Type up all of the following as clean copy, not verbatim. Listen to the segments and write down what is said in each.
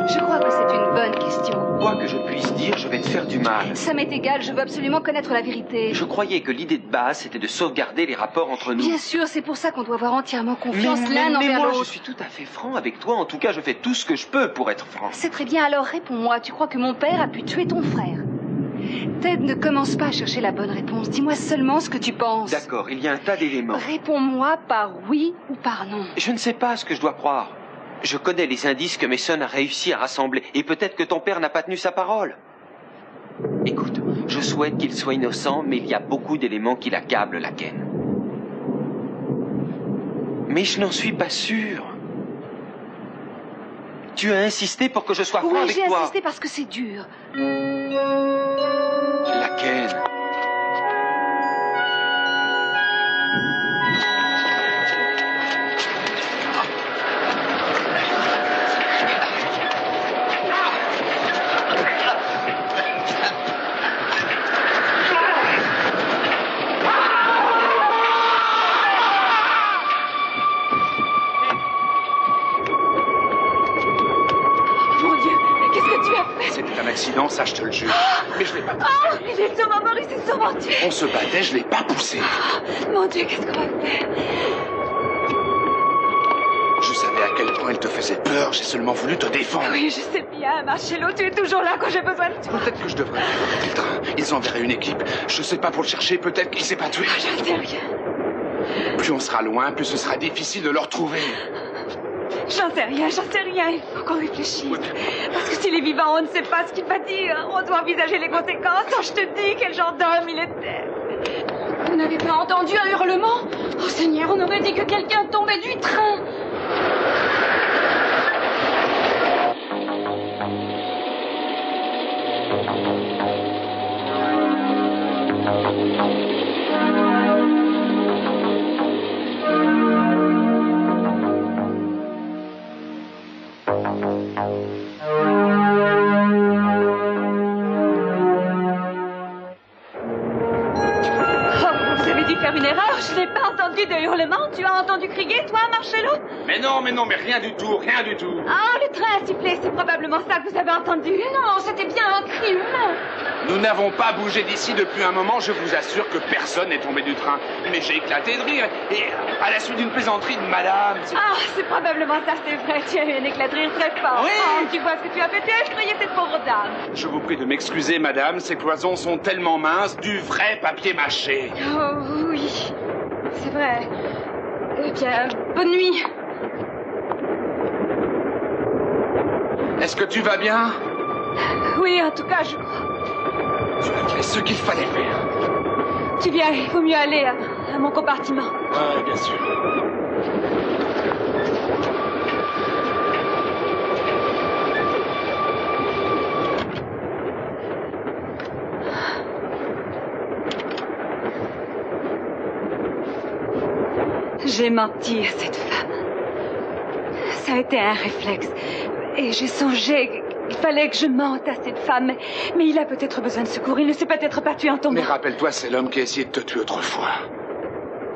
Je crois que c'est une bonne question. Quoi que je puisse dire, je vais te faire du mal. Ça m'est égal, je veux absolument connaître la vérité. Je croyais que l'idée de base, c'était de sauvegarder les rapports entre nous. Bien sûr, c'est pour ça qu'on doit avoir entièrement confiance l'un mais envers moi, l'autre. je suis tout à fait franc avec toi. En tout cas, je fais tout ce que je peux pour être franc. C'est très bien, alors réponds-moi. Tu crois que mon père a pu tuer ton frère? Ted, ne commence pas à chercher la bonne réponse. Dis-moi seulement ce que tu penses. D'accord, il y a un tas d'éléments. Réponds-moi par oui ou par non. Je ne sais pas ce que je dois croire. Je connais les indices que Mason a réussi à rassembler. Et peut-être que ton père n'a pas tenu sa parole. Écoute, je souhaite qu'il soit innocent, mais il y a beaucoup d'éléments qui l'accablent, la Ken. Mais je n'en suis pas sûr. Tu as insisté pour que je sois franc Oui, avec j'ai toi. insisté parce que c'est dur. La Ken. Accident, ça je te le jure. Mais je l'ai pas poussé. Oh, il est sûrement mort, il s'est sûrement tué. On se battait, je l'ai pas poussé. Oh, mon Dieu, qu'est-ce qu'on va faire? Je savais à quel point il te faisait peur, j'ai seulement voulu te défendre. Oui, je sais bien, Marcello, tu es toujours là quand j'ai besoin de toi. Peut-être que je devrais arrêter le train. Ils enverraient une équipe. Je sais pas pour le chercher, peut-être qu'il s'est pas tué. J'en sais rien. Plus on sera loin, plus ce sera difficile de le retrouver. J'en sais rien. Il faut qu'on réfléchisse. Oui. Parce que s'il est vivant, on ne sait pas ce qu'il va dire. On doit envisager les conséquences. Oh, je te dis, quel genre d'homme il était. Vous n'avez pas entendu un hurlement? Oh Seigneur, on aurait dit que quelqu'un tombait du train. Une erreur, je n'ai pas entendu de hurlement. Tu as entendu crier, toi, Marcello? Mais non, mais rien du tout, rien du tout. Ah, le train a sifflé, c'est probablement ça que vous avez entendu. Non, c'était bien un cri humain. Nous n'avons pas bougé d'ici depuis un moment, je vous assure que personne n'est tombé du train. Mais j'ai éclaté de rire, et à la suite d'une plaisanterie de madame... Ah, c'est probablement ça, c'est vrai, tu as eu un éclat de rire très fort. Oui. Oh, tu vois ce que tu as fait, tu as effrayé cette pauvre dame. Je vous prie de m'excuser, madame, ces cloisons sont tellement minces, du vrai papier mâché. Oh, oui, c'est vrai. Eh bien, bonne nuit. Est-ce que tu vas bien? Oui, en tout cas, je crois. Tu as fait ce qu'il fallait faire. Tu viens, il vaut mieux aller à mon compartiment. Oui, bien sûr. J'ai menti à cette femme. Ça a été un réflexe. Et j'ai songé qu'il fallait que je mente à cette femme. Mais il a peut-être besoin de secours. Il ne s'est peut-être pas tué en tombant. Mais rappelle-toi, c'est l'homme qui a essayé de te tuer autrefois.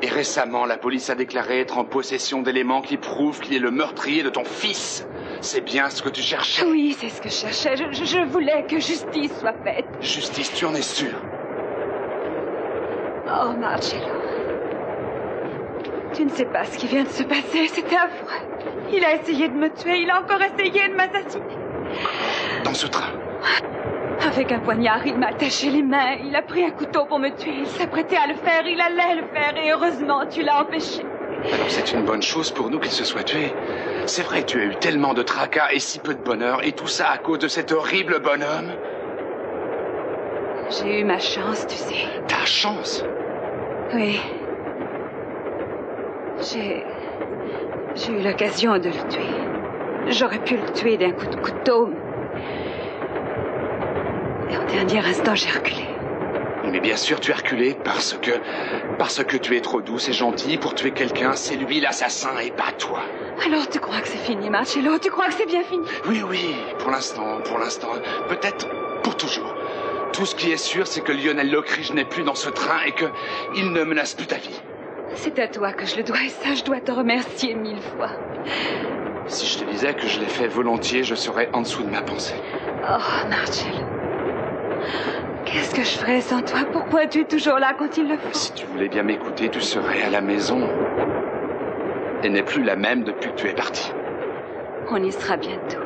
Et récemment, la police a déclaré être en possession d'éléments qui prouvent qu'il est le meurtrier de ton fils. C'est bien ce que tu cherchais. Oui, c'est ce que je cherchais. Je voulais que justice soit faite. Justice, tu en es sûr? Oh, Marcello. Tu ne sais pas ce qui vient de se passer, c'est affreux. Il a essayé de me tuer, il a encore essayé de m'assassiner. Dans ce train? Avec un poignard, il m'a attaché les mains, il a pris un couteau pour me tuer, il s'apprêtait à le faire, il allait le faire, et heureusement, tu l'as empêché. Alors c'est une bonne chose pour nous qu'il se soit tué. C'est vrai, tu as eu tellement de tracas et si peu de bonheur, et tout ça à cause de cet horrible bonhomme. J'ai eu ma chance, tu sais. Ta chance? Oui. J'ai eu l'occasion de le tuer. J'aurais pu le tuer d'un coup de couteau. Et au dernier instant, j'ai reculé. Mais bien sûr, tu as reculé parce que tu es trop douce et gentille pour tuer quelqu'un. C'est lui l'assassin et pas toi. Alors tu crois que c'est fini, Marcello? Tu crois que c'est bien fini? Oui, pour l'instant. Peut-être pour toujours. Tout ce qui est sûr, c'est que Lionel Lockridge n'est plus dans ce train et qu'il ne menace plus ta vie. C'est à toi que je le dois et ça, je dois te remercier 1000 fois. Si je te disais disais que je l'ai fait volontiers, je serais en dessous de ma pensée. Oh, Marcel. Qu'est-ce que je ferais sans toi? Pourquoi tu es toujours là quand il le faut? Si tu voulais bien m'écouter, tu serais à la maison. Elle n'est plus la même depuis que tu es parti. On y sera bientôt.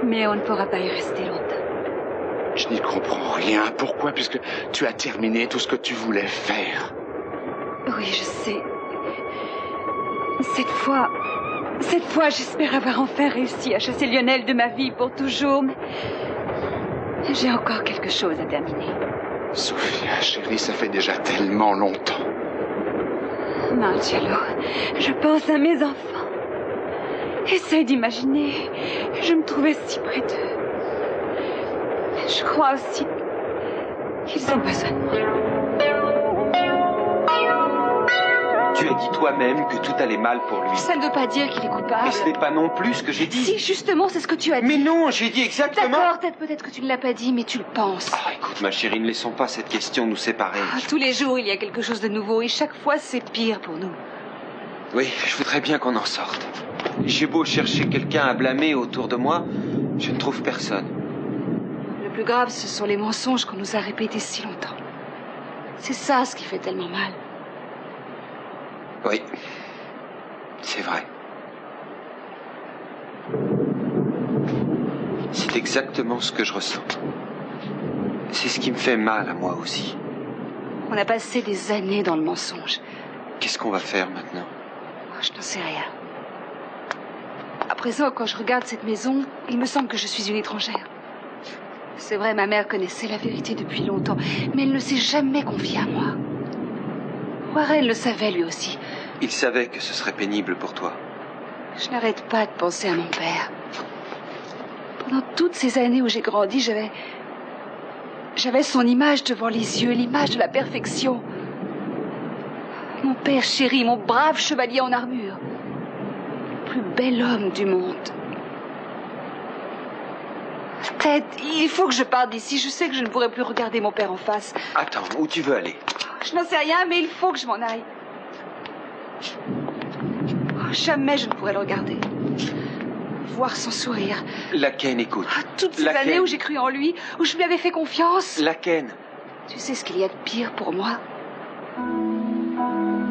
Mais on ne pourra pas y rester longtemps. Je n'y comprends rien. Pourquoi? Puisque tu as terminé tout ce que tu voulais faire. Oui, je sais. Cette fois, j'espère avoir enfin réussi à chasser Lionel de ma vie pour toujours, mais j'ai encore quelque chose à terminer. Sophia, chérie, ça fait déjà tellement longtemps. Marcello, je pense à mes enfants. Essaye d'imaginer. Je me trouvais si près d'eux. Je crois aussi qu'ils ont besoin de moi. Tu as dit toi-même que tout allait mal pour lui. Ça ne veut pas dire qu'il est coupable. Et ce n'est pas non plus ce que j'ai dit. Si, justement, c'est ce que tu as dit. Mais non, j'ai dit exactement... D'accord, peut-être que tu ne l'as pas dit, mais tu le penses. Ah, écoute, ma chérie, ne laissons pas cette question nous séparer. Tous les jours, il y a quelque chose de nouveau, et chaque fois, c'est pire pour nous. Oui, je voudrais bien qu'on en sorte. J'ai beau chercher quelqu'un à blâmer autour de moi, je ne trouve personne. Le plus grave, ce sont les mensonges qu'on nous a répétés si longtemps. C'est ça ce qui fait tellement mal. Oui, c'est vrai. C'est exactement ce que je ressens. C'est ce qui me fait mal à moi aussi. On a passé des années dans le mensonge. Qu'est-ce qu'on va faire maintenant? Je n'en sais rien. À présent, quand je regarde cette maison, il me semble que je suis une étrangère. C'est vrai, ma mère connaissait la vérité depuis longtemps, mais elle ne s'est jamais confiée à moi. Warren le savait lui aussi. Il savait que ce serait pénible pour toi. Je n'arrête pas de penser à mon père. Pendant toutes ces années où j'ai grandi, j'avais son image devant les yeux, l'image de la perfection. Mon père chéri, mon brave chevalier en armure. Le plus bel homme du monde. Ted, il faut que je parte d'ici. Je sais que je ne pourrai plus regarder mon père en face. Attends, où tu veux aller? Je n'en sais rien, mais il faut que je m'en aille. Oh, jamais je ne pourrai le regarder. Voir son sourire. Laken, écoute. Toutes ces années où j'ai cru en lui, où je lui avais fait confiance. Laken. Tu sais ce qu'il y a de pire pour moi?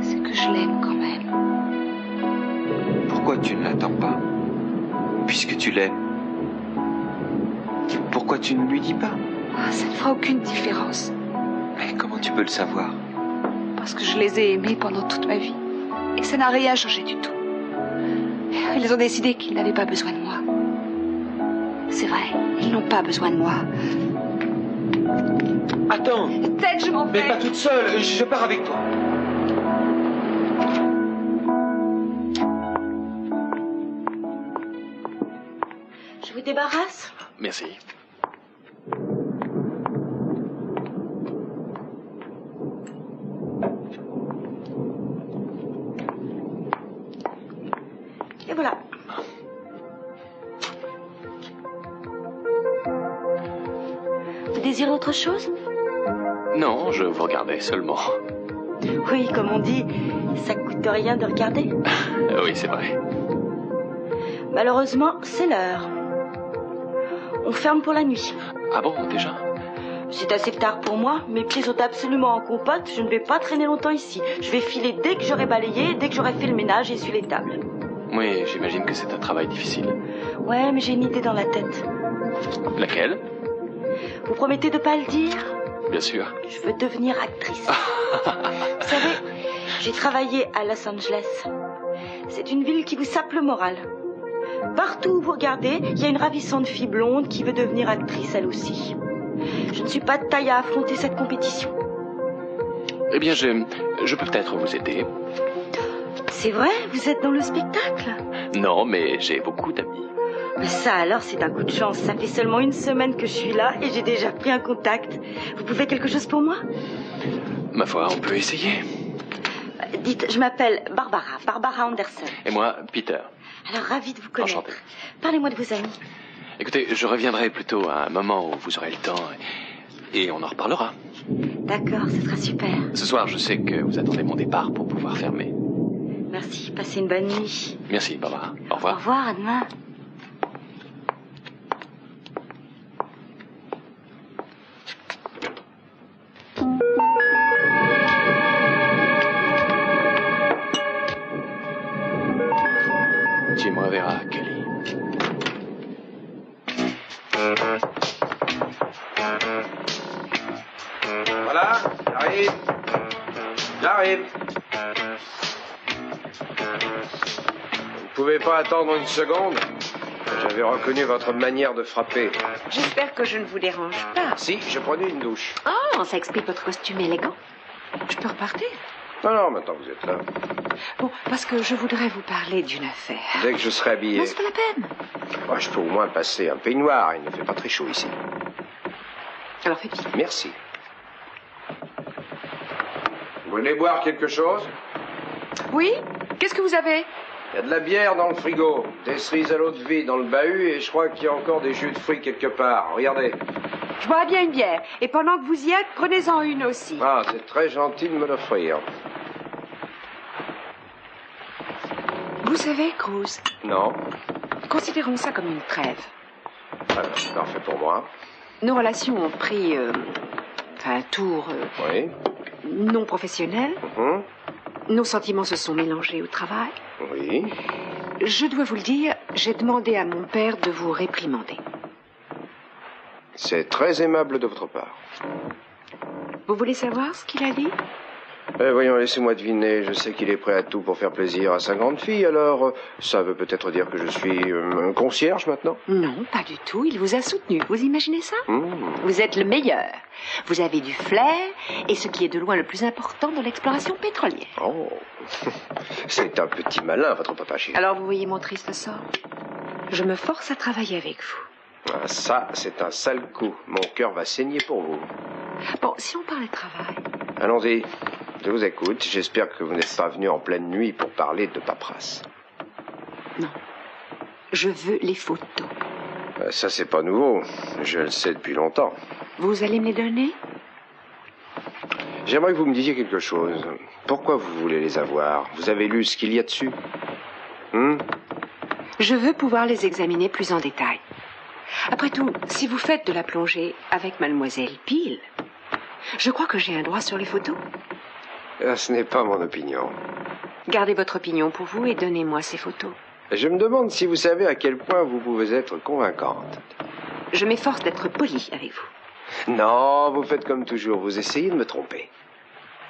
C'est que je l'aime quand même. Pourquoi tu ne l'attends pas? Puisque tu l'aimes. Pourquoi tu ne lui dis pas? Ça ne fera aucune différence. Mais comment tu peux le savoir? Parce que je les ai aimés pendant toute ma vie. Et ça n'a rien changé du tout. Ils ont décidé qu'ils n'avaient pas besoin de moi. C'est vrai, ils n'ont pas besoin de moi. Attends! Ted, je m'en vais! Mais pas toute seule, je pars avec toi. Je vous débarrasse? Merci. Et voilà. Vous désirez autre chose? Non, je vous regardais seulement. Oui, comme on dit, ça coûte rien de regarder. Oui, c'est vrai. Malheureusement, c'est l'heure. On ferme pour la nuit. Ah bon, déjà? C'est assez tard pour moi. Mes pieds sont absolument en compote. Je ne vais pas traîner longtemps ici. Je vais filer dès que j'aurai balayé, dès que j'aurai fait le ménage et essuyé les tables. Oui, j'imagine que c'est un travail difficile. Ouais, mais j'ai une idée dans la tête. Laquelle? Vous promettez de pas le dire? Bien sûr. Je veux devenir actrice. Vous savez, j'ai travaillé à Los Angeles. C'est une ville qui vous sape le moral. Partout où vous regardez, il y a une ravissante fille blonde qui veut devenir actrice elle aussi. Je ne suis pas de taille à affronter cette compétition. Eh bien, je peux peut-être vous aider. C'est vrai, vous êtes dans le spectacle? Non, mais j'ai beaucoup d'amis. Mais ça alors, c'est un coup de chance. Ça fait seulement une semaine que je suis là et j'ai déjà pris un contact. Vous pouvez quelque chose pour moi? Ma foi, on peut essayer. Dites, je m'appelle Barbara Anderson. Et moi, Peter. Alors, ravie de vous connaître. Enchanté. Parlez-moi de vos amis. Écoutez, je reviendrai plutôt à un moment où vous aurez le temps et on en reparlera. D'accord, ce sera super. Ce soir, je sais que vous attendez mon départ pour pouvoir fermer. Merci, passez une bonne nuit. Merci, Barbara. Au revoir. Au revoir, à demain. Voilà, j'arrive. J'arrive. Vous ne pouvez pas attendre une seconde? J'avais reconnu votre manière de frapper. J'espère que je ne vous dérange pas. Si, je prenais une douche. Oh, ça explique votre costume élégant. Je peux repartir? Non, non, maintenant vous êtes là. Bon, parce que je voudrais vous parler d'une affaire. Dès que je serai habillé. Non, c'est pas la peine. Moi, je peux au moins passer un peignoir. Il ne fait pas très chaud ici. Alors fais vite. Merci. Vous voulez boire quelque chose? Oui? Qu'est-ce que vous avez? Il y a de la bière dans le frigo, des cerises à l'eau de vie dans le bahut et je crois qu'il y a encore des jus de fruits quelque part. Regardez. Je bois bien une bière. Et pendant que vous y êtes, prenez-en une aussi. Ah, c'est très gentil de me l'offrir. Vous savez, Cruz, Non? considérons ça comme une trêve. Alors, parfait pour moi. Nos relations ont pris un tour Oui. non professionnel. Mhm. Nos sentiments se sont mélangés au travail. Oui. Je dois vous le dire, j'ai demandé à mon père de vous réprimander. C'est très aimable de votre part. Vous voulez savoir ce qu'il a dit? Voyons, laissez-moi deviner. Je sais qu'il est prêt à tout pour faire plaisir à sa grande fille, alors ça veut peut-être dire que je suis un concierge maintenant? Non, pas du tout. Il vous a soutenu. Vous imaginez ça? Mmh. Vous êtes le meilleur. Vous avez du flair, et ce qui est de loin le plus important dans l'exploration pétrolière. Oh, c'est un petit malin, votre papa chéri. Alors vous voyez mon triste sort? Je me force à travailler avec vous. Ah, ça, c'est un sale coup. Mon cœur va saigner pour vous. Bon, si on parlait travail... Allons-y. Je vous écoute. J'espère que vous n'êtes pas venu en pleine nuit pour parler de paperasse. Non. Je veux les photos. Ça, c'est pas nouveau. Je le sais depuis longtemps. Vous allez me les donner? J'aimerais que vous me disiez quelque chose. Pourquoi vous voulez les avoir? Vous avez lu ce qu'il y a dessus? Je veux pouvoir les examiner plus en détail. Après tout, si vous faites de la plongée avec Mademoiselle Peel, je crois que j'ai un droit sur les photos. Ce n'est pas mon opinion. Gardez votre opinion pour vous et donnez-moi ces photos. Je me demande si vous savez à quel point vous pouvez être convaincante. Je m'efforce d'être poli avec vous. Non, vous faites comme toujours. Vous essayez de me tromper.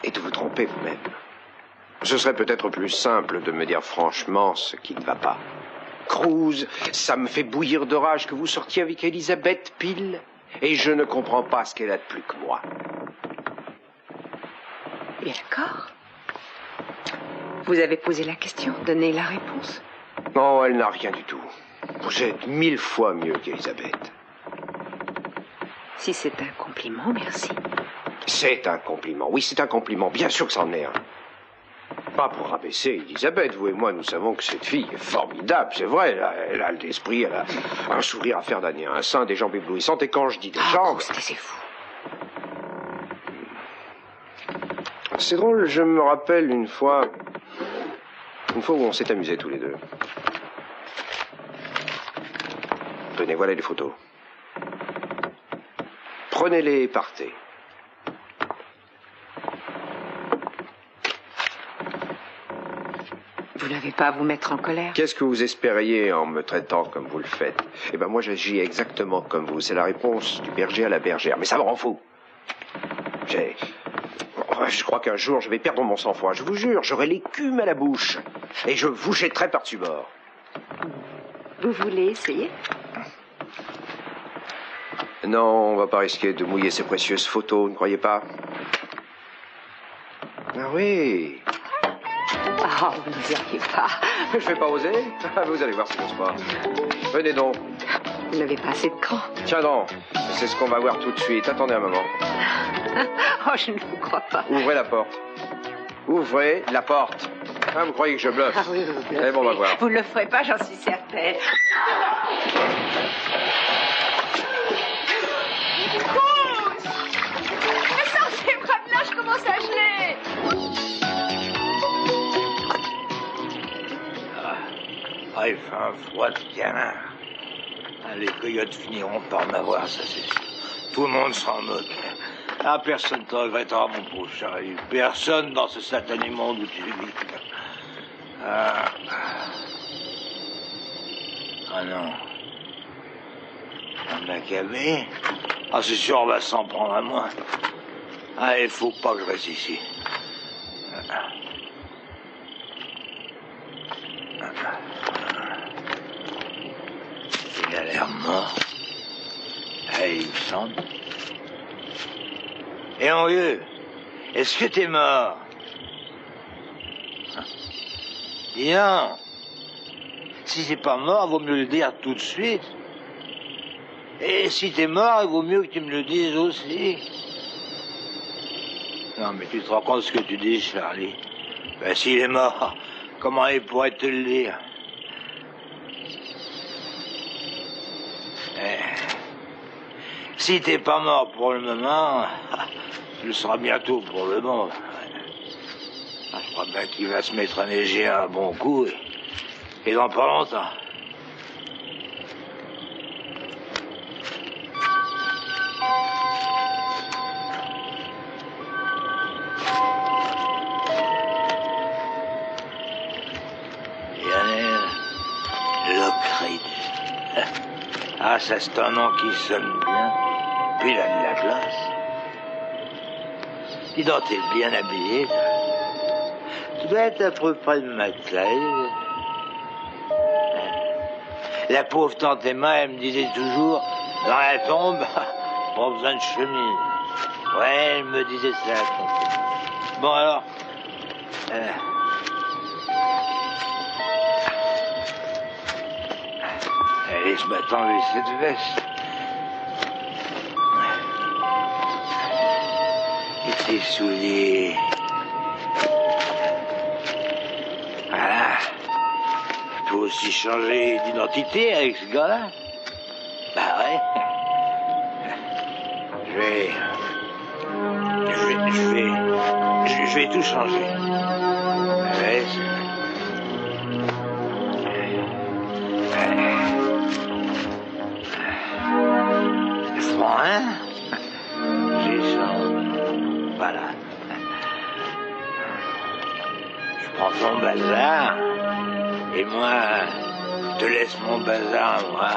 Et de vous tromper vous-même. Ce serait peut-être plus simple de me dire franchement ce qui ne va pas. Cruz, ça me fait bouillir de rage que vous sortiez avec Elisabeth Peel. Et je ne comprends pas ce qu'elle a de plus que moi. Bien d'accord. Vous avez posé la question, donnez la réponse. Non, elle n'a rien du tout. Vous êtes 1000 fois mieux qu'Elisabeth. Si c'est un compliment, merci. C'est un compliment. Oui, c'est un compliment. Bien sûr que c'en est un. Pas pour rabaisser Elisabeth. Vous et moi, nous savons que cette fille est formidable. C'est vrai, elle a l'esprit, elle a un sourire à faire damner, un sein, des jambes éblouissantes. Et quand je dis des jambes... c'est fou. C'est drôle, je me rappelle une fois où on s'est amusés tous les deux. Tenez, voilà les photos. Prenez-les et partez. Vous n'avez pas à vous mettre en colère. Qu'est-ce que vous espériez en me traitant comme vous le faites? Eh ben moi j'agis exactement comme vous. C'est la réponse du berger à la bergère. Mais ça me rend fou. Je crois qu'un jour, je vais perdre mon sang-froid. Je vous jure, j'aurai l'écume à la bouche. Et je vous jetterai par-dessus bord. Vous voulez essayer? Non, on va pas risquer de mouiller ces précieuses photos, ne croyez pas? Ah oui. Ah, vous n'y arrivez pas. Je vais pas oser. Vous allez voir si j'ose pas. Venez donc. Vous n'avez pas assez de cran. Tiens donc. C'est ce qu'on va voir tout de suite. Attendez un moment. Oh, je ne vous crois pas. Ouvrez la porte. Ouvrez la porte. Ah, vous croyez que je bluffe? Ah oui, vous bluffez. Eh bon, on va voir. Vous ne le ferez pas, j'en suis certaine. Mais sortez-moi de là, je commence à geler. Ah, il fait un froid de canard. Ah, les coyotes finiront par m'avoir, ça c'est sûr. Tout le monde s'en moque. Ah, personne ne te regrettera, mon pauvre Charlie. Personne dans ce satané monde où tu vis. Ah non. Un Maccabée? Ah, c'est sûr, on va s'en prendre à moi. Ah, il faut pas que je reste ici. Il a l'air mort. Ah, il me semble. Et mon vieux, est-ce que t'es mort? Dis non. Si c'est pas mort, vaut mieux le dire tout de suite. Et si t'es mort, il vaut mieux que tu me le dises aussi. Non, mais tu te rends compte ce que tu dis, Charlie? Ben, s'il est mort, comment il pourrait te le dire? Si t'es pas mort pour le moment, tu le seras bientôt pour le monde. Je crois bien qu'il va se mettre à neiger un bon coup, et dans pas longtemps. Lionel Lockridge. Ah, ça c'est un nom qui sonne bien. Puis il a de la classe. Dis donc, t'es bien habillé. Tu dois être à peu près de ma taille. La pauvre tante Emma, elle me disait toujours, dans la tombe, pas besoin de chemise. Ouais, elle me disait ça, tante Emma. Bon alors, allez, je m'attendais cette veste. Et tes souliers. Voilà. Tu peux aussi changer d'identité avec ce gars-là. Bah ouais. Je vais tout changer. Ouais, c'est franc, hein? J'ai ça. Voilà. Je prends ton bazar, et moi, je te laisse mon bazar à moi.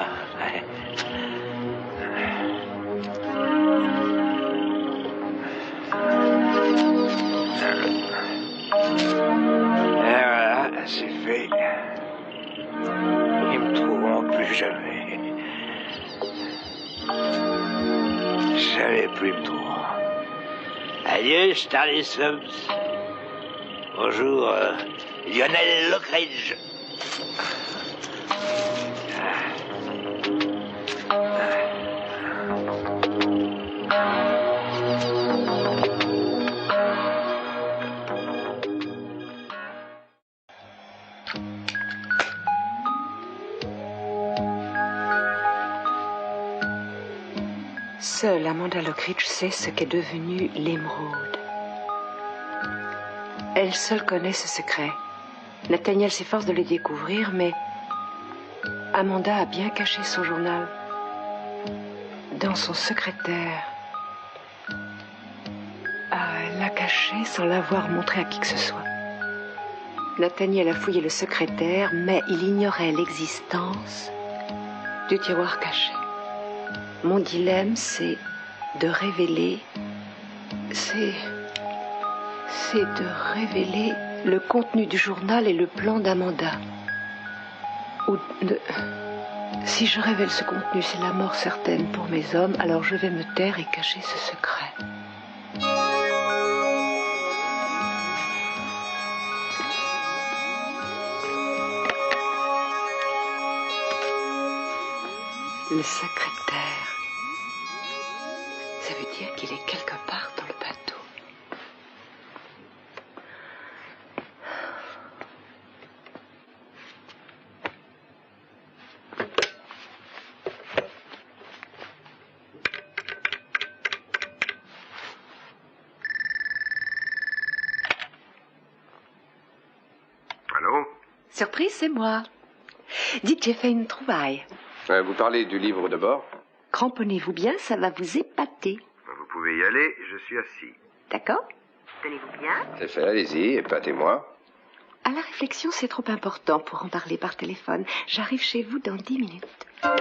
Et voilà, c'est fait. Ils me trouveront plus jamais. Jamais plus me trouveront. Adieu, Starly Subs. Bonjour, Lionel Lockridge. Seule Amanda Lockridge sait ce qu'est devenu l'émeraude. Elle seule connaît ce secret. Nathaniel s'efforce de le découvrir, mais Amanda a bien caché son journal dans son secrétaire. Ah, elle l'a caché sans l'avoir montré à qui que ce soit. Nathaniel a fouillé le secrétaire, mais il ignorait l'existence du tiroir caché. Mon dilemme, c'est de révéler... C'est de révéler le contenu du journal et le plan d'Amanda. Si je révèle ce contenu, c'est la mort certaine pour mes hommes, alors je vais me taire et cacher ce secret. Le secrétaire. Ça veut dire qu'il est quelque part dans le bateau. Allô? Surprise, c'est moi. Dites, j'ai fait une trouvaille. Vous parlez du livre de bord? Cramponnez-vous bien, ça va vous épater. Vous pouvez y aller, je suis assis. D'accord? Tenez-vous bien. C'est fait, allez-y, épatez-moi. À la réflexion, c'est trop important pour en parler par téléphone. J'arrive chez vous dans 10 minutes. Ah.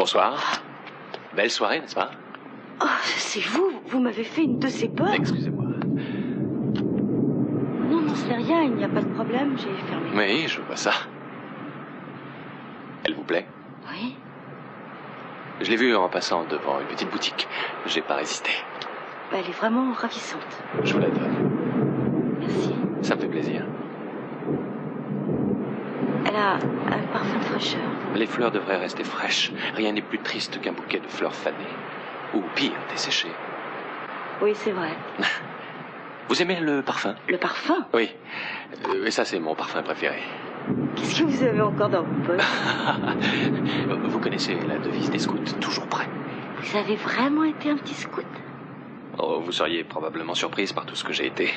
Bonsoir. Belle soirée, n'est-ce pas? Oh, c'est vous. Vous m'avez fait une de ces peurs. Excusez-moi. Non, c'est rien. Il n'y a pas de problème. J'ai fermé. Oui, je vois ça. Elle vous plaît? Oui. Je l'ai vue en passant devant une petite boutique. J'ai pas résisté. Elle est vraiment ravissante. Je vous la donne. Merci. Ça me fait plaisir. Elle a un parfum de fraîcheur. Les fleurs devraient rester fraîches. Rien n'est plus triste qu'un bouquet de fleurs fanées. Ou pire, desséchées. Oui, c'est vrai. Vous aimez le parfum? Le parfum? Oui. Et ça, c'est mon parfum préféré. Qu'est-ce que vous avez encore dans vos poches? Vous connaissez la devise des scouts, toujours prêt. Vous avez vraiment été un petit scout? Oh, vous seriez probablement surprise par tout ce que j'ai été.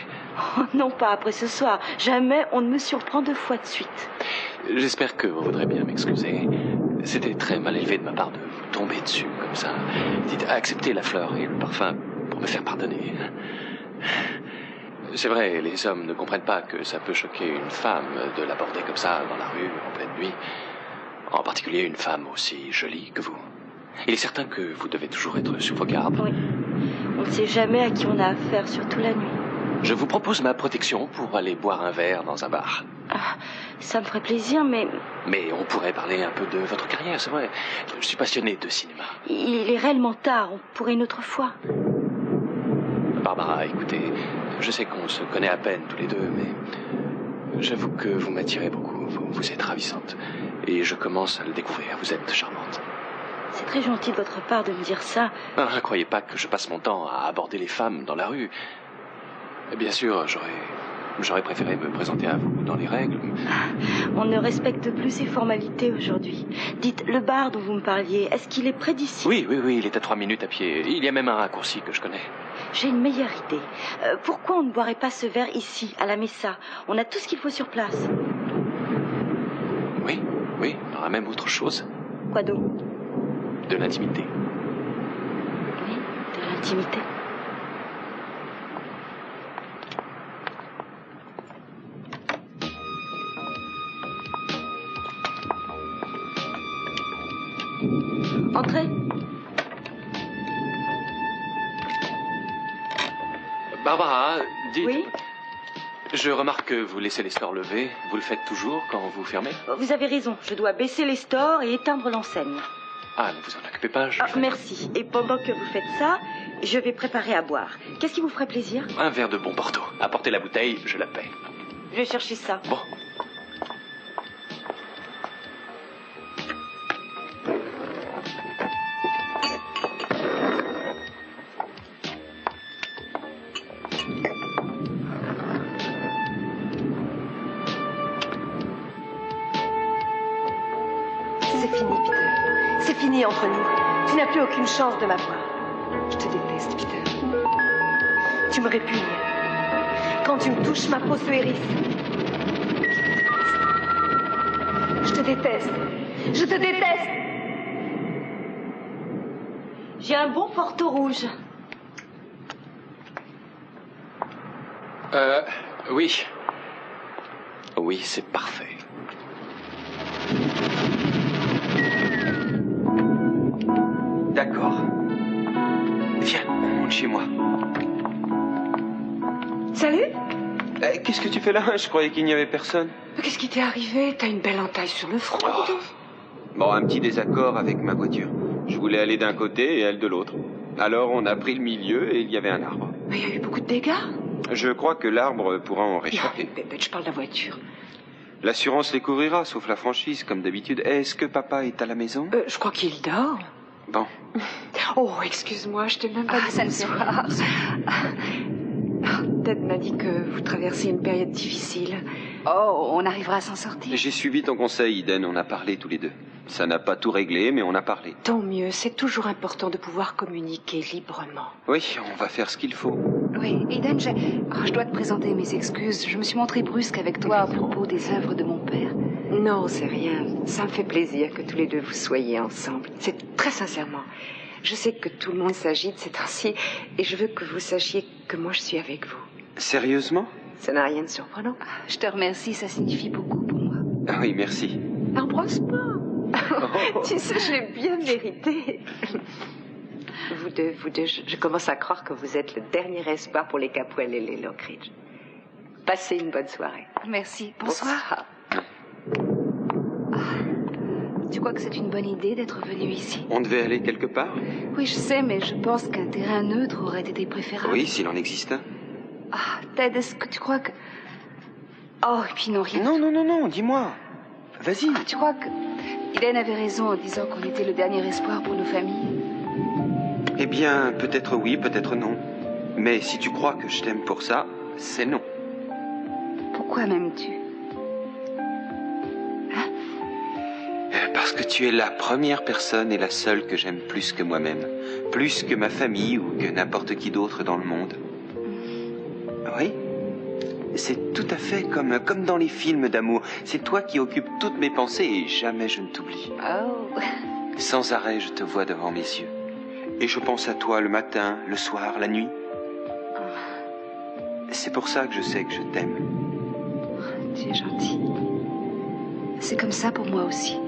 Oh, non, pas après ce soir. Jamais on ne me surprend 2 fois de suite. J'espère que vous voudrez bien m'excuser. C'était très mal élevé de ma part de vous tomber dessus comme ça. Dites, acceptez la fleur et le parfum pour me faire pardonner. C'est vrai, les hommes ne comprennent pas que ça peut choquer une femme de l'aborder comme ça dans la rue en pleine nuit. En particulier une femme aussi jolie que vous. Il est certain que vous devez toujours être sur vos gardes. Oui. On ne sait jamais à qui on a affaire, surtout la nuit. Je vous propose ma protection pour aller boire un verre dans un bar. Ah, ça me ferait plaisir, mais Mais on pourrait parler un peu de votre carrière, c'est vrai. Je suis passionné de cinéma. il est réellement tard. On pourrait une autre fois. Barbara, écoutez, je sais qu'on se connaît à peine tous les deux, mais j'avoue que vous m'attirez beaucoup. Vous êtes ravissante. Et je commence à le découvrir. Vous êtes charmante. C'est très gentil de votre part de me dire ça. Ah, ne croyez pas que je passe mon temps à aborder les femmes dans la rue. Bien sûr, j'aurais préféré me présenter à vous dans les règles. On ne respecte plus ces formalités aujourd'hui. Dites, le bar dont vous me parliez, est-ce qu'il est près d'ici? Oui, il est à 3 minutes à pied. Il y a même un raccourci que je connais. J'ai une meilleure idée. Pourquoi on ne boirait pas ce verre ici, à la Messa? On a tout ce qu'il faut sur place. Oui, on aura même autre chose. Quoi donc? De l'intimité. Oui, de l'intimité. Entrez. Barbara, dites... Oui? Je remarque que vous laissez les stores levés. Vous le faites toujours quand vous fermez? Vous avez raison, je dois baisser les stores et éteindre l'enseigne. Ah, ne vous en occupez pas, Merci. Et pendant que vous faites ça, je vais préparer à boire. Qu'est-ce qui vous ferait plaisir? Un verre de bon Porto. Apportez la bouteille, je la paie. Je vais chercher ça. Bon. C'est fini, Peter. C'est fini entre nous. Tu n'as plus aucune chance de m'avoir. Je te déteste, Peter. Tu me répugnes. Quand tu me touches, ma peau se hérisse. Je te déteste. Je te déteste. J'ai un bon Porto rouge. Oui. Oui, c'est parfait. D'accord. Viens, on monte chez moi. Salut. Qu'est-ce que tu fais là? Je croyais qu'il n'y avait personne. Qu'est-ce qui t'est arrivé? T'as une belle entaille sur le front. Oh. Bon, un petit désaccord avec ma voiture. Je voulais aller d'un côté et elle de l'autre. Alors on a pris le milieu et il y avait un arbre. Mais il y a eu beaucoup de dégâts. Je crois que l'arbre pourra en Non, réchapper. bébête, je parle de la voiture. L'assurance les couvrira, sauf la franchise, comme d'habitude. Est-ce que papa est à la maison? Je crois qu'il dort. Bon. Oh, excuse-moi, je t'ai même pas dit ça bonsoir. Ted m'a dit que vous traversez une période difficile. Oh, on arrivera à s'en sortir. J'ai suivi ton conseil, Eden. On a parlé tous les deux. Ça n'a pas tout réglé, mais on a parlé. Tant mieux, c'est toujours important de pouvoir communiquer librement. Oui, on va faire ce qu'il faut. Oui, Eden, je dois te présenter mes excuses. Je me suis montrée brusque avec toi à propos des œuvres de mon père. Non, c'est rien. Ça me fait plaisir que tous les deux vous soyez ensemble. C'est très sincèrement. Je sais que tout le monde s'agite ces temps-ci, et je veux que vous sachiez que moi je suis avec vous. Sérieusement? Ça n'a rien de surprenant. Je te remercie, ça signifie beaucoup pour moi. Ah oui, merci. N'embrasse pas. Tu sais, je l'ai bien mérité. Vous deux, je commence à croire que vous êtes le dernier espoir pour les Capwell et les Lockridge. Passez une bonne soirée. Merci. Bonsoir. Tu crois que c'est une bonne idée d'être venu ici? On devait aller quelque part? Oui, je sais, mais je pense qu'un terrain neutre aurait été préférable. Oui, s'il en existe un. Ah, Ted, est-ce que tu crois que... Oh, et puis non, rien. Non, dis-moi. Vas-y. Ah, tu crois que... Hélène avait raison en disant qu'on était le dernier espoir pour nos familles? Eh bien, peut-être oui, peut-être non. Mais si tu crois que je t'aime pour ça, c'est non. Pourquoi m'aimes-tu? Parce que tu es la première personne et la seule que j'aime plus que moi-même. Plus que ma famille ou que n'importe qui d'autre dans le monde. Oui. C'est tout à fait comme dans les films d'amour. C'est toi qui occupes toutes mes pensées et jamais je ne t'oublie. Oh. Sans arrêt, je te vois devant mes yeux. Et je pense à toi le matin, le soir, la nuit. C'est pour ça que je sais que je t'aime. Tu es gentil. C'est comme ça pour moi aussi.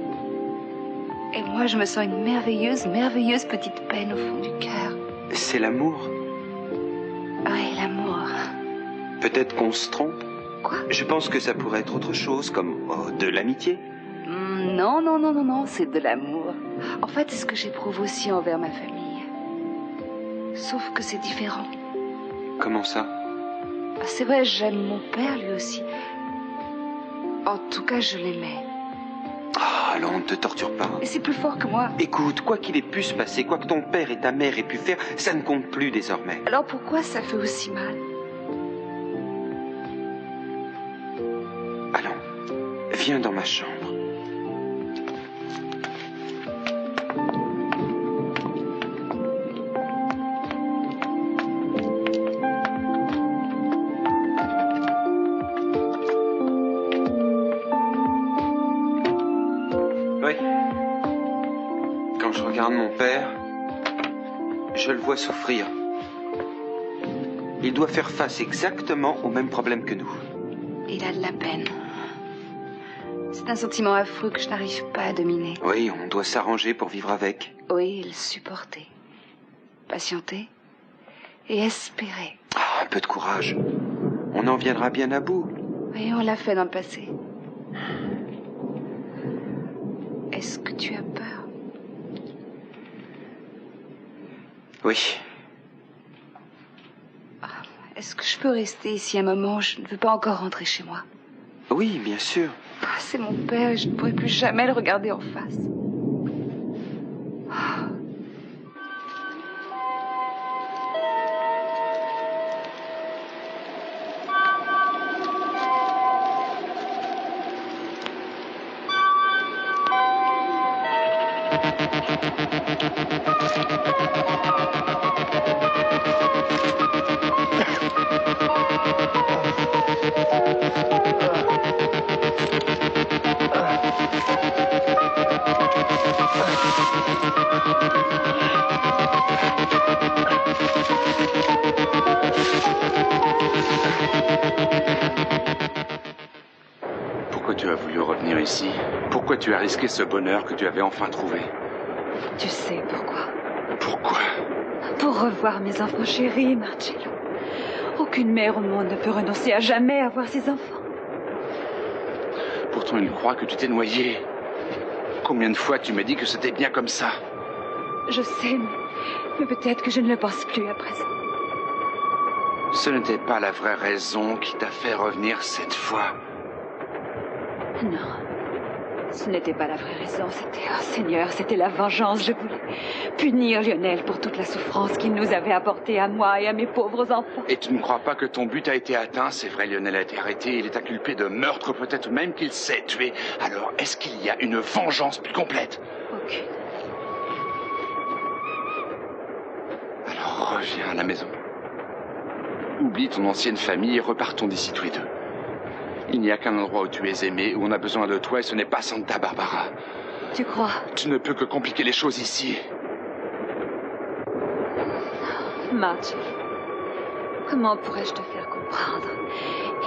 Et moi, je me sens une merveilleuse petite peine au fond du cœur. C'est l'amour. Oui, l'amour. Peut-être qu'on se trompe. Quoi? Je pense que ça pourrait être autre chose, comme de l'amitié. Non, c'est de l'amour. En fait, c'est ce que j'éprouve aussi envers ma famille. Sauf que c'est différent. Comment ça? C'est vrai, j'aime mon père lui aussi. En tout cas, je l'aimais. Ah, alors on ne te torture pas. Et c'est plus fort que moi. Écoute, quoi qu'il ait pu se passer, quoi que ton père et ta mère aient pu faire, ça ne compte plus désormais. Alors pourquoi ça fait aussi mal? Allons, viens dans ma chambre. Mon père, je le vois souffrir. Il doit faire face exactement au même problème que nous. Il a de la peine. C'est un sentiment affreux que je n'arrive pas à dominer. Oui, on doit s'arranger pour vivre avec. Oui, le supporter. Patienter. Et espérer. Ah, un peu de courage. On en viendra bien à bout. Oui, on l'a fait dans le passé. Est-ce que tu as peur? Oui. Est-ce que je peux rester ici un moment? Je ne veux pas encore rentrer chez moi. Oui, bien sûr. C'est mon père et je ne pourrai plus jamais le regarder en face. Pourquoi tu as voulu revenir ici? Pourquoi tu as risqué ce bonheur que tu avais enfin trouvé? Tu sais pourquoi? Pourquoi? Pour revoir mes enfants chéris, Marcello. Aucune mère au monde ne peut renoncer à jamais à voir ses enfants. Pourtant, il croit que tu t'es noyé. Combien de fois tu m'as dit que c'était bien comme ça? Je sais, mais peut-être que je ne le pense plus à présent. Ce n'était pas la vraie raison qui t'a fait revenir cette fois. Non, ce n'était pas la vraie raison. C'était, oh Seigneur, c'était la vengeance. Je voulais punir Lionel pour toute la souffrance qu'il nous avait apportée à moi et à mes pauvres enfants. Et tu ne crois pas que ton but a été atteint? C'est vrai, Lionel a été arrêté. Il est inculpé de meurtre, peut-être même qu'il s'est tué. Alors, est-ce qu'il y a une vengeance plus complète? Aucune. Alors, reviens à la maison. Oublie ton ancienne famille et repartons d'ici tous les deux. Il n'y a qu'un endroit où tu es aimé, où on a besoin de toi, et ce n'est pas Santa Barbara. Tu crois? Tu ne peux que compliquer les choses ici. Marge, comment pourrais-je te faire comprendre?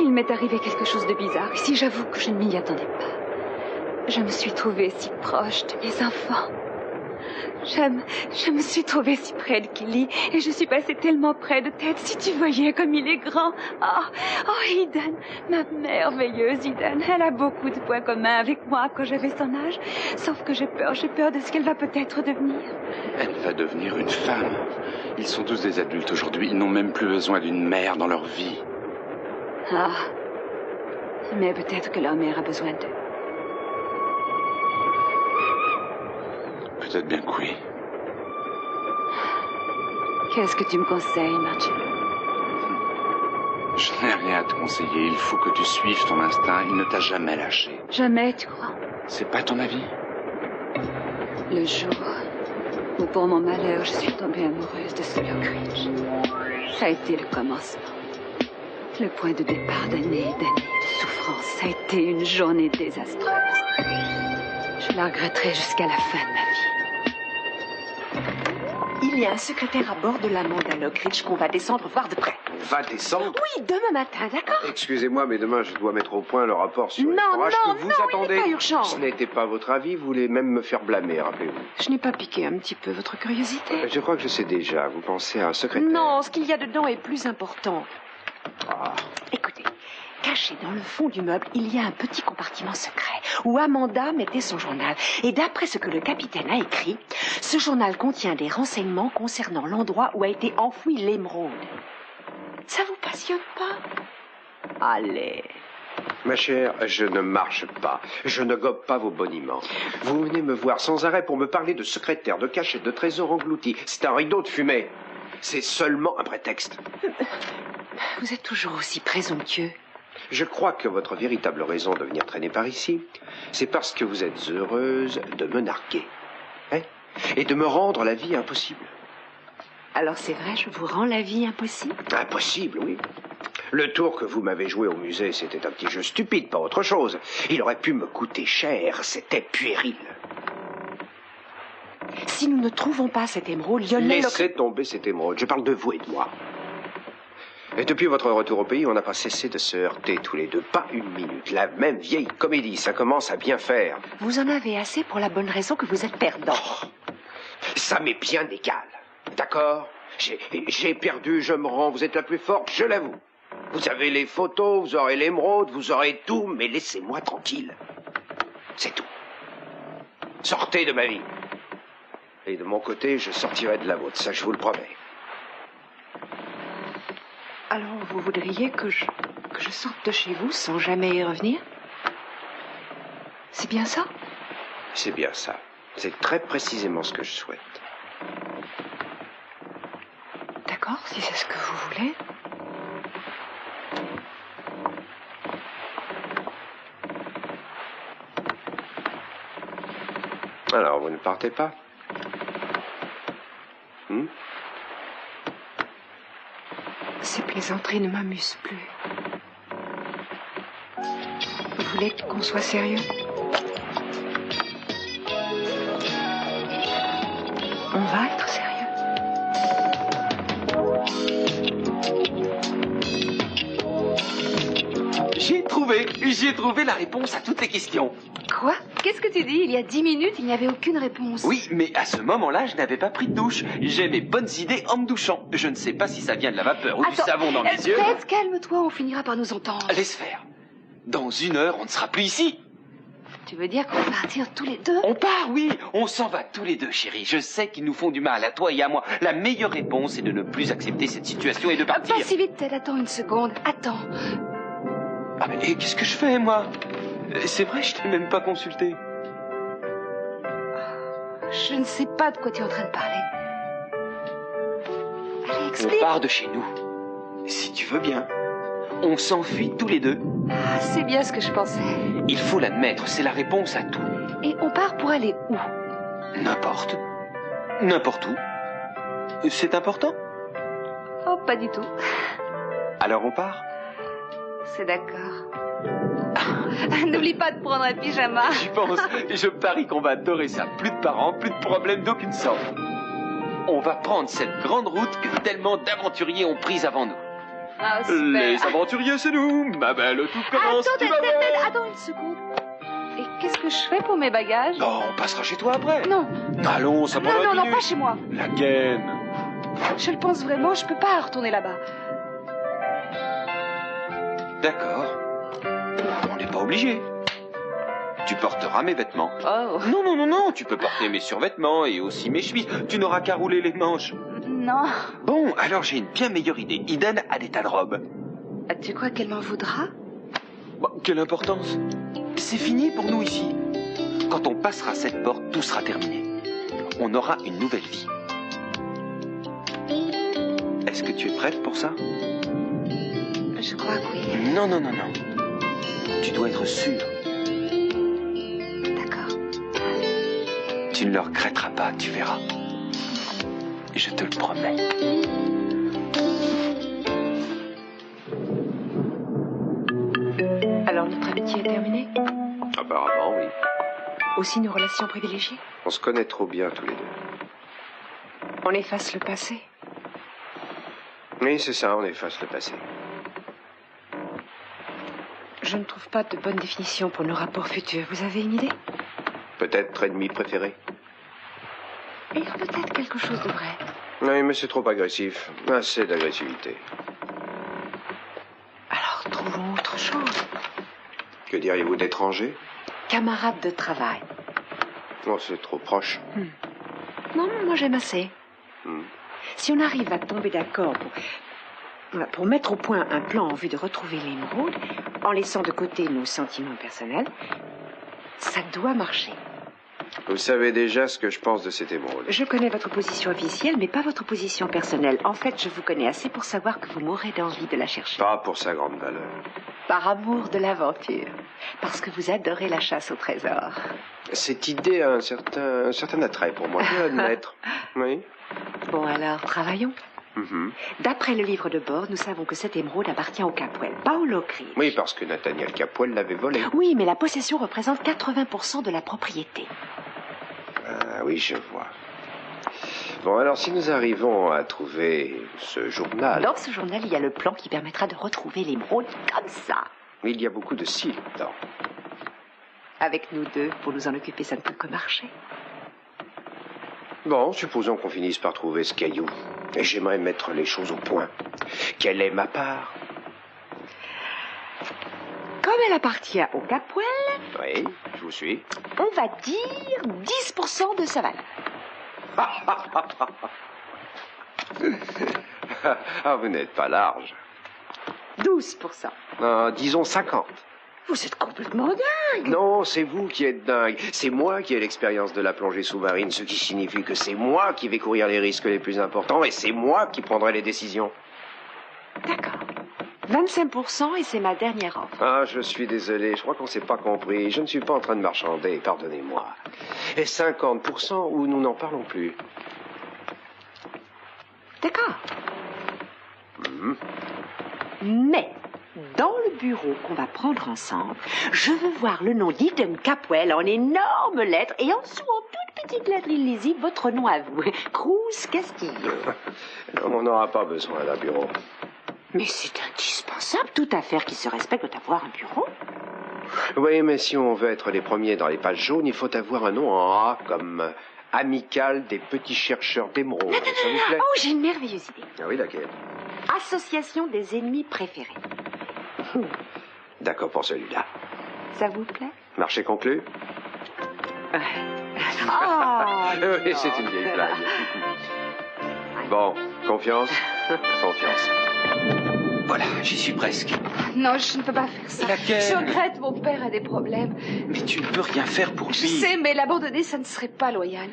Il m'est arrivé quelque chose de bizarre. Ici, j'avoue que je ne m'y attendais pas. Je me suis trouvée si proche de mes enfants. Je me suis trouvée si près de Kelly et je suis passée tellement près de Ted. Si tu voyais comme il est grand. Oh, Eden, ma merveilleuse Eden. Elle a beaucoup de points communs avec moi quand j'avais son âge. Sauf que j'ai peur de ce qu'elle va peut-être devenir. Elle va devenir une femme. Ils sont tous des adultes aujourd'hui. Ils n'ont même plus besoin d'une mère dans leur vie. Ah, mais peut-être que leur mère a besoin d'eux. Peut-être bien que oui. Qu'est-ce que tu me conseilles, Marjorie? Je n'ai rien à te conseiller. Il faut que tu suives ton instinct. Il ne t'a jamais lâché. Jamais, tu crois? C'est pas ton avis? Le jour où, pour mon malheur, je suis tombée amoureuse de ce Lockridge, ça a été le commencement. Le point de départ d'années et d'années de souffrance. Ça a été une journée désastreuse. Je la regretterai jusqu'à la fin de ma vie. Il y a un secrétaire à bord de l'Amanda Lockridge qu'on va descendre voir de près. Va descendre? Oui, demain matin, d'accord? Excusez-moi, mais demain, je dois mettre au point le rapport sur les Non, forages non, que vous non, attendez. il n'est pas urgent. Ce n'était pas votre avis, vous voulez même me faire blâmer, rappelez-vous. Je n'ai pas piqué un petit peu votre curiosité? Je crois que je sais déjà. Vous pensez à un secrétaire? Non, ce qu'il y a dedans est plus important. Ah. Écoutez, caché dans le fond du meuble, il y a un petit compartiment secret où Amanda mettait son journal. Et d'après ce que le capitaine a écrit, ce journal contient des renseignements concernant l'endroit où a été enfouie l'émeraude. Ça vous passionne pas? Allez. Ma chère, je ne marche pas. Je ne gobe pas vos boniments. Vous venez me voir sans arrêt pour me parler de secrétaire, de cachette, de trésor englouti. C'est un rideau de fumée. C'est seulement un prétexte. Vous êtes toujours aussi présomptueux. Je crois que votre véritable raison de venir traîner par ici, c'est parce que vous êtes heureuse de me narguer. Hein? Et de me rendre la vie impossible. Alors c'est vrai, je vous rends la vie impossible? Impossible, oui. Le tour que vous m'avez joué au musée, c'était un petit jeu stupide, pas autre chose. Il aurait pu me coûter cher, c'était puéril. Si nous ne trouvons pas cette émeraude, Lionel... Laissez tomber cette émeraude, je parle de vous et de moi. Et depuis votre retour au pays, on n'a pas cessé de se heurter tous les deux, pas une minute. La même vieille comédie, ça commence à bien faire. Vous en avez assez pour la bonne raison que vous êtes perdant. Oh, ça m'est bien égal, d'accord? J'ai perdu, je me rends, vous êtes la plus forte, je l'avoue. Vous avez les photos, vous aurez l'émeraude, vous aurez tout, mais laissez-moi tranquille. C'est tout. Sortez de ma vie. Et de mon côté, je sortirai de la vôtre, ça je vous le promets. Alors, vous voudriez que je sorte de chez vous sans jamais y revenir? C'est bien ça? C'est bien ça. C'est très précisément ce que je souhaite. D'accord, si c'est ce que vous voulez. Alors, vous ne partez pas? Ces plaisanteries ne m'amusent plus. Vous voulez qu'on soit sérieux? On va être sérieux. J'ai trouvé la réponse à toutes les questions. Quoi? Qu'est-ce que tu dis? Il y a 10 minutes, il n'y avait aucune réponse. Oui, mais à ce moment-là, je n'avais pas pris de douche. J'ai mes bonnes idées en me douchant. Je ne sais pas si ça vient de la vapeur ou du savon dans les yeux. Fred, calme-toi, on finira par nous entendre. Laisse faire. Dans 1 heure, on ne sera plus ici. Tu veux dire qu'on va partir tous les deux? On part, oui. On s'en va tous les deux, chérie. Je sais qu'ils nous font du mal, à toi et à moi. La meilleure réponse est de ne plus accepter cette situation et de partir. Pas si vite, Ted. Attends une seconde. Attends. Ah mais qu'est-ce que je fais, moi? C'est vrai, je t'ai même pas consulté. Je ne sais pas de quoi tu es en train de parler. Allez, explique. On part de chez nous. Si tu veux bien. On s'enfuit tous les deux. Ah, c'est bien ce que je pensais. Il faut l'admettre, c'est la réponse à tout. Et on part pour aller où? N'importe. N'importe où. C'est important? Oh, pas du tout. Alors on part? C'est d'accord. N'oublie pas de prendre un pyjama. J'y pense. Je parie qu'on va adorer ça. Plus de parents, plus de problèmes d'aucune sorte. On va prendre cette grande route que tellement d'aventuriers ont prise avant nous. Ah, super. Les aventuriers, c'est nous. Ma belle, tout commence. Attends, Ted, attends une seconde. Et qu'est-ce que je fais pour mes bagages? Non, on passera chez toi après. Non. Allons, ça prendra Non, 10 non, minutes. pas chez moi. La gaine. Je le pense vraiment, je peux pas retourner là-bas. D'accord. On n'est pas obligé. Tu porteras mes vêtements. Oh. Non, non, non, non, tu peux porter mes survêtements et aussi mes chemises. Tu n'auras qu'à rouler les manches. Non. Bon, alors j'ai une bien meilleure idée. Eden a des tas de robes. Tu crois qu'elle m'en voudra? Bon, quelle importance. C'est fini pour nous ici. Quand on passera cette porte, tout sera terminé. On aura une nouvelle vie. Est-ce que tu es prête pour ça? Je crois que oui. Non, non, non, non. Tu dois être sûre. D'accord. Tu ne le regretteras pas, tu verras. Je te le promets. Alors notre amitié est terminée? Apparemment, oui. Aussi nos relations privilégiées? On se connaît trop bien tous les deux. On efface le passé? Oui, c'est ça, on efface le passé. Je ne trouve pas de bonne définition pour nos rapports futurs. Vous avez une idée? Peut-être ennemi préféré. Il y a peut-être quelque chose de vrai. Oui, mais c'est trop agressif. Assez d'agressivité. Alors trouvons autre chose. Que diriez-vous d'étranger? Camarades de travail. Oh, c'est trop proche. Non, moi j'aime assez. Hmm. Si on arrive à tomber d'accord pour mettre au point un plan en vue de retrouver l'émeraude, en laissant de côté nos sentiments personnels, ça doit marcher. Vous savez déjà ce que je pense de cette émeraude. Je connais votre position officielle, mais pas votre position personnelle. En fait, je vous connais assez pour savoir que vous mourrez d'envie de la chercher. Pas pour sa grande valeur. Par amour de l'aventure. Parce que vous adorez la chasse au trésor. Cette idée a un certain attrait pour moi, je dois l'admettre. Oui. Bon alors, travaillons. Mhm. D'après le livre de bord, nous savons que cette émeraude appartient au Capwell, pas au Lockridge. Oui, parce que Nathaniel Capwell l'avait volée. Oui, mais la possession représente 80% de la propriété. Ah oui, je vois. Bon, alors si nous arrivons à trouver ce journal... Dans ce journal, il y a le plan qui permettra de retrouver l'émeraude comme ça. Mais il y a beaucoup de cils dedans. Avec nous deux, pour nous en occuper, ça ne peut que marcher. Bon, supposons qu'on finisse par trouver ce caillou. Et j'aimerais mettre les choses au point. Quelle est ma part? Comme elle appartient au Capwell, Oui, je vous suis. on va dire 10% de sa valeur. Ah, vous n'êtes pas large. 12%. Ah, disons 50. Vous êtes complètement dingue. Non, c'est vous qui êtes dingue. C'est moi qui ai l'expérience de la plongée sous-marine, ce qui signifie que c'est moi qui vais courir les risques les plus importants et c'est moi qui prendrai les décisions. D'accord. 25% et c'est ma dernière offre. Ah, je suis désolé, je crois qu'on s'est pas compris. Je ne suis pas en train de marchander, pardonnez-moi. Et 50% ou nous n'en parlons plus. D'accord. Mhm. Mais, dans le bureau qu'on va prendre ensemble, je veux voir le nom d'Eden Capwell en énormes lettres et en dessous, en toutes petites lettres illisibles, votre nom à vous. Cruz Castillo. On n'aura pas besoin d'un bureau. Mais c'est indispensable. Toute affaire qui se respecte doit avoir un bureau. Oui, mais si on veut être les premiers dans les pages jaunes, il faut avoir un nom en A comme Amicale des petits chercheurs d'émeraude. Ça vous plaît? Oh, j'ai une merveilleuse idée. Ah oui, laquelle? Association des ennemis préférés. D'accord pour celui-là. Ça vous plaît? Marché conclu? Oh, Oui, c'est une vieille blague. Bon, confiance? Confiance. Voilà, j'y suis presque. Non, je ne peux pas faire ça. Laquelle? Je regrette, mon père a des problèmes. Mais tu ne peux rien faire pour lui. Je sais, mais l'abandonner, ça ne serait pas loyal.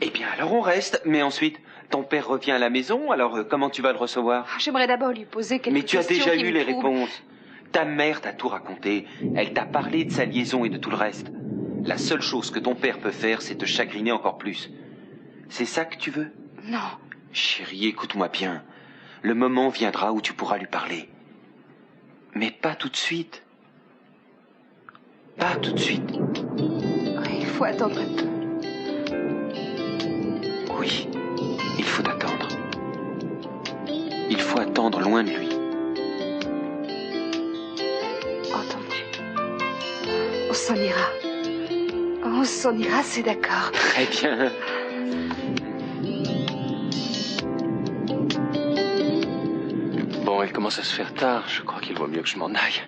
Eh bien, alors on reste. Mais ensuite, ton père revient à la maison, alors comment tu vas le recevoir? J'aimerais d'abord lui poser quelques Mais tu as questions déjà qui eu me les troublent. réponses. Ta mère t'a tout raconté. Elle t'a parlé de sa liaison et de tout le reste. La seule chose que ton père peut faire, c'est te chagriner encore plus. C'est ça que tu veux? Non. Chérie, écoute-moi bien. Le moment viendra où tu pourras lui parler. Mais pas tout de suite. Pas tout de suite. Ouais, il faut attendre un peu. Oui, il faut attendre. Il faut attendre loin de lui. Entendu. On s'en ira. On s'en ira, c'est d'accord. Très bien. Bon, il commence à se faire tard. Je crois qu'il vaut mieux que je m'en aille.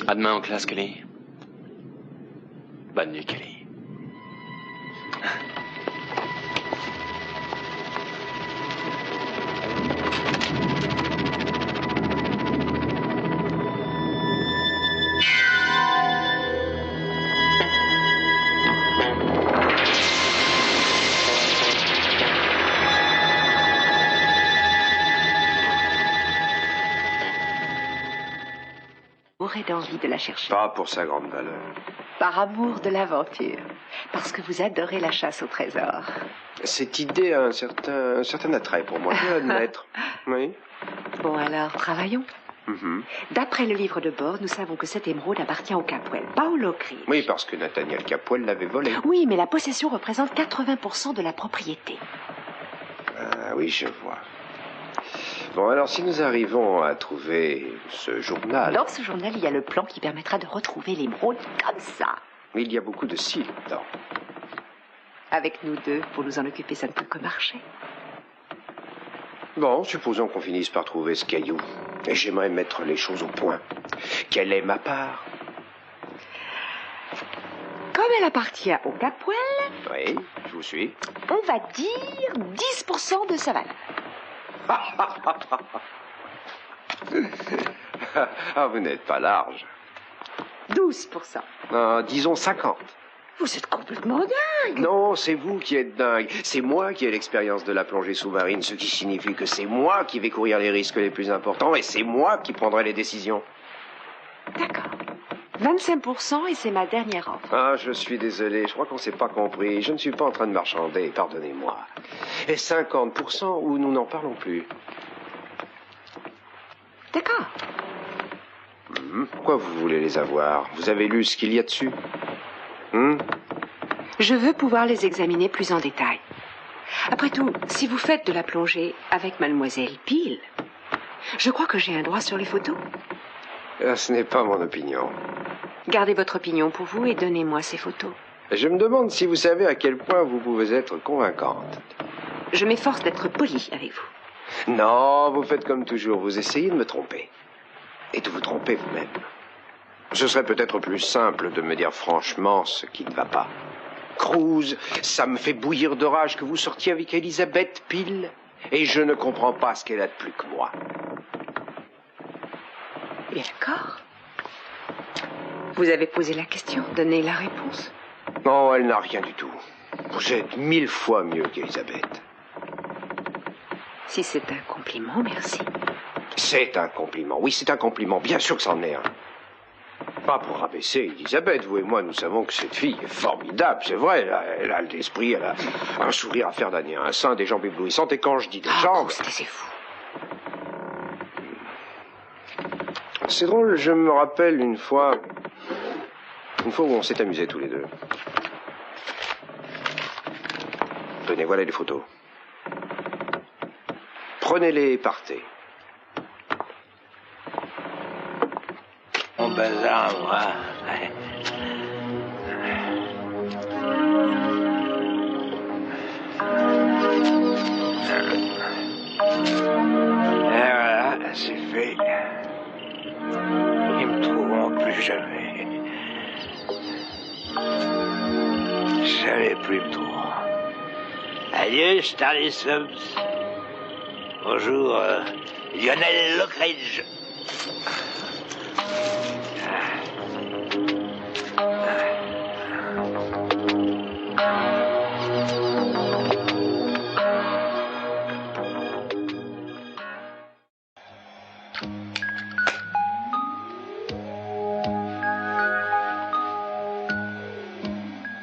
À demain en classe, Kelly. Bonne nuit, Kelly. Aurez d'envie de la chercher. Pas pour sa grande valeur. Par amour de l'aventure. Parce que vous adorez la chasse au trésor. Cette idée a un certain attrait pour moi, je dois l'admettre. Oui. Bon alors, travaillons. Mhm. D'après le livre de bord, nous savons que cette émeraude appartient au Capwell, pas au Lockridge. Oui, parce que Nathaniel Capwell l'avait volée. Oui, mais la possession représente 80% de la propriété. Ah oui, je vois. Bon, alors si nous arrivons à trouver ce journal... Dans ce journal, il y a le plan qui permettra de retrouver l'émeraude comme ça. Mais il y a beaucoup de cils dedans. Avec nous deux, pour nous en occuper, ça ne peut que marcher. Bon, supposons qu'on finisse par trouver ce caillou. Et j'aimerais mettre les choses au point. Quelle est ma part? Comme elle appartient au Capwell, Oui, je vous suis. on va dire 10% de sa valeur. Ah, vous n'êtes pas large. 12%. Disons 50. Vous êtes complètement dingue. Non, c'est vous qui êtes dingue. C'est moi qui ai l'expérience de la plongée sous-marine, ce qui signifie que c'est moi qui vais courir les risques les plus importants et c'est moi qui prendrai les décisions. D'accord. 25% et c'est ma dernière offre. Ah, je suis désolé, je crois qu'on ne s'est pas compris. Je ne suis pas en train de marchander, pardonnez-moi. Et 50% ou nous n'en parlons plus. D'accord. Pourquoi vous voulez les avoir? Vous avez lu ce qu'il y a dessus? Je veux pouvoir les examiner plus en détail. Après tout, si vous faites de la plongée avec Mademoiselle Peel, je crois que j'ai un droit sur les photos. Ce n'est pas mon opinion. Gardez votre opinion pour vous et donnez-moi ces photos. Je me demande si vous savez à quel point vous pouvez être convaincante. Je m'efforce d'être poli avec vous. Non, vous faites comme toujours, vous essayez de me tromper. Et de vous tromper vous-même. Ce serait peut-être plus simple de me dire franchement ce qui ne va pas. Cruz, ça me fait bouillir de rage que vous sortiez avec Elisabeth Peel. Et je ne comprends pas ce qu'elle a de plus que moi. Bien d'accord. Vous avez posé la question, donnez la réponse. Non, elle n'a rien du tout. Vous êtes 1000 fois mieux qu'Elisabeth. Si c'est un compliment, merci. C'est un compliment. Oui, c'est un compliment. Bien sûr que c'en est un. Pas pour rabaisser Elisabeth. Vous et moi, nous savons que cette fille est formidable. C'est vrai, elle a de l'esprit, elle a un sourire à faire d'année, un sein, des jambes éblouissantes. Et quand je dis des jambes... C'est fou. C'est drôle, je me rappelle une fois où on s'est amusés tous les deux. Tenez, voilà les photos. Prenez-les et partez. Mon bazar, moi. Et voilà, c'est fait. Ils me trouveront plus jamais. Jamais plus me trouveront. Adieu, Starley Subs. Bonjour, Lionel Lockridge.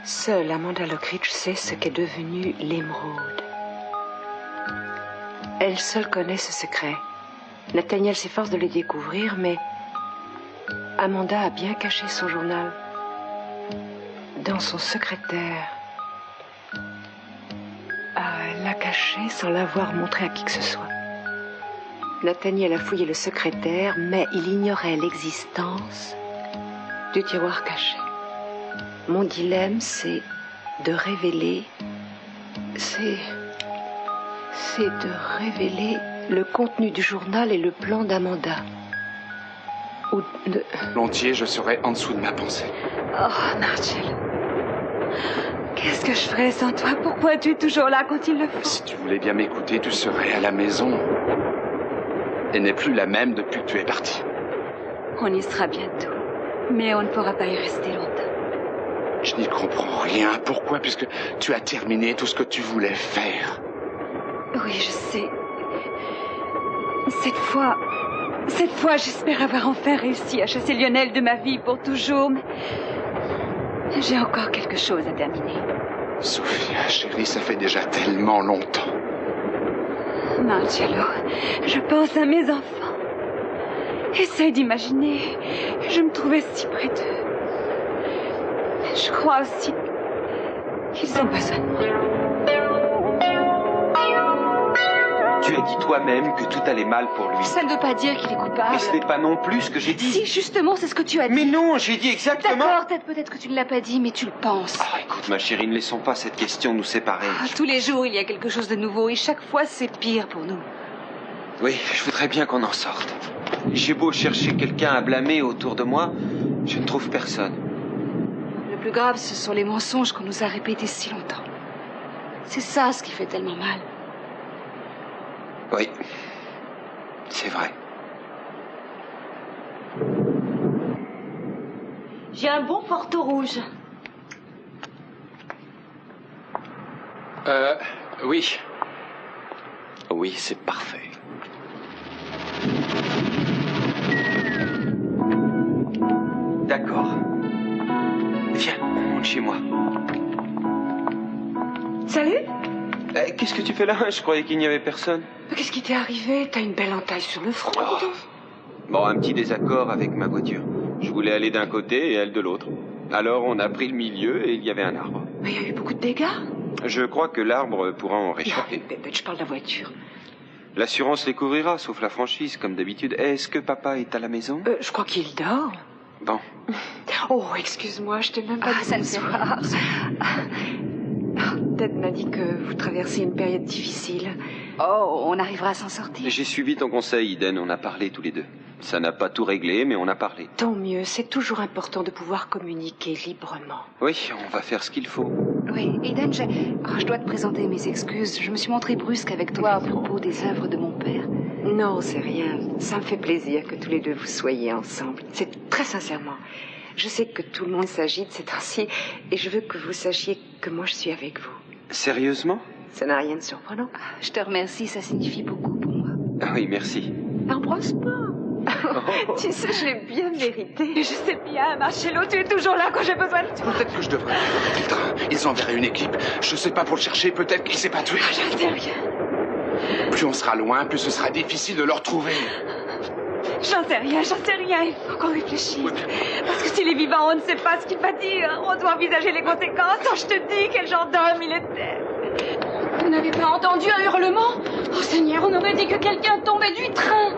Seule Amanda Lockridge sait ce qu'est devenu l'émeraude. Elle seule connaît ce secret. Nathaniel s'efforce de le découvrir, mais Amanda a bien caché son journal dans son secrétaire. Elle l'a caché sans l'avoir montré à qui que ce soit. Nathaniel a fouillé le secrétaire, mais il ignorait l'existence du tiroir caché. Mon dilemme, c'est de révéler... C'est de révéler le contenu du journal et le plan d'Amanda. Ou de... Volontiers, je serai en dessous de ma pensée. Oh, Marcello. Qu'est-ce que je ferais sans toi? Pourquoi tu es toujours là quand il le faut? Si tu voulais bien m'écouter, tu serais à la maison. Elle n'est plus la même depuis que tu es parti. On y sera bientôt. Mais on ne pourra pas y rester longtemps. Je n'y comprends rien. Pourquoi? Puisque tu as terminé tout ce que tu voulais faire. Oui, je sais. Cette fois, j'espère avoir enfin réussi à chasser Lionel de ma vie pour toujours, mais j'ai encore quelque chose à terminer. Sophia, chérie, ça fait déjà tellement longtemps. Marcello, je pense à mes enfants. Essaye d'imaginer. Je me trouvais si près d'eux. Je crois aussi qu'ils ont besoin de moi. Tu as dit toi-même que tout allait mal pour lui. Ça ne veut pas dire qu'il est coupable. Mais ce n'est pas non plus ce que j'ai dit. Si, justement, c'est ce que tu as dit. Mais non, j'ai dit exactement... D'accord, peut-être que tu ne l'as pas dit, mais tu le penses. Ah, écoute, ma chérie, ne laissons pas cette question nous séparer. Tous les jours, il y a quelque chose de nouveau, et chaque fois, c'est pire pour nous. Oui, je voudrais bien qu'on en sorte. J'ai beau chercher quelqu'un à blâmer autour de moi, je ne trouve personne. Le plus grave, ce sont les mensonges qu'on nous a répétés si longtemps. C'est ça ce qui fait tellement mal. Oui, c'est vrai. J'ai un bon porto rouge. Oui. Oui, c'est parfait. D'accord. Viens, on monte chez moi. Salut. Qu'est-ce que tu fais là? Je croyais qu'il n'y avait personne. Qu'est-ce qui t'est arrivé? T'as une belle entaille sur le front. Oh. Bon, un petit désaccord avec ma voiture. Je voulais aller d'un côté et elle de l'autre. Alors on a pris le milieu et il y avait un arbre. Mais il y a eu beaucoup de dégâts. Je crois que l'arbre pourra en Non, réchapper. Bébête, je parle de la voiture. L'assurance les couvrira, sauf la franchise, comme d'habitude. Est-ce que papa est à la maison? Je crois qu'il dort. Bon. Oh, excuse-moi, je t'ai même pas dit ça ne fait bonsoir. Ted m'a dit que vous traversez une période difficile. Oh, on arrivera à s'en sortir. J'ai suivi ton conseil, Eden. On a parlé tous les deux. Ça n'a pas tout réglé, mais on a parlé. Tant mieux, c'est toujours important de pouvoir communiquer librement. Oui, on va faire ce qu'il faut. Oui, Eden, je dois te présenter mes excuses. Je me suis montrée brusque avec toi à propos des œuvres de mon père. Non, c'est rien. Ça me fait plaisir que tous les deux vous soyez ensemble. C'est très sincèrement. Je sais que tout le monde s'agite ces temps-ci et je veux que vous sachiez que moi je suis avec vous. Sérieusement? Ça n'a rien de surprenant. Je te remercie, ça signifie beaucoup pour moi. Ah oui, merci. N'embrasse pas. Oh. Tu sais, je l'ai bien mérité. Je sais bien, Marcello, tu es toujours là quand j'ai besoin de toi. Peut-être que je devrais arrêter le train. Ils enverraient une équipe. Je sais pas pour le chercher, peut-être qu'il s'est pas tué. J'en sais rien. Plus on sera loin, plus ce sera difficile de le retrouver. J'en sais rien. Il faut qu'on réfléchisse. Parce que s'il est vivant, on ne sait pas ce qu'il va dire. On doit envisager les conséquences. Oh, je te dis, quel genre d'homme il était. Vous n'avez pas entendu un hurlement? Oh Seigneur, on aurait dit que quelqu'un tombait du train.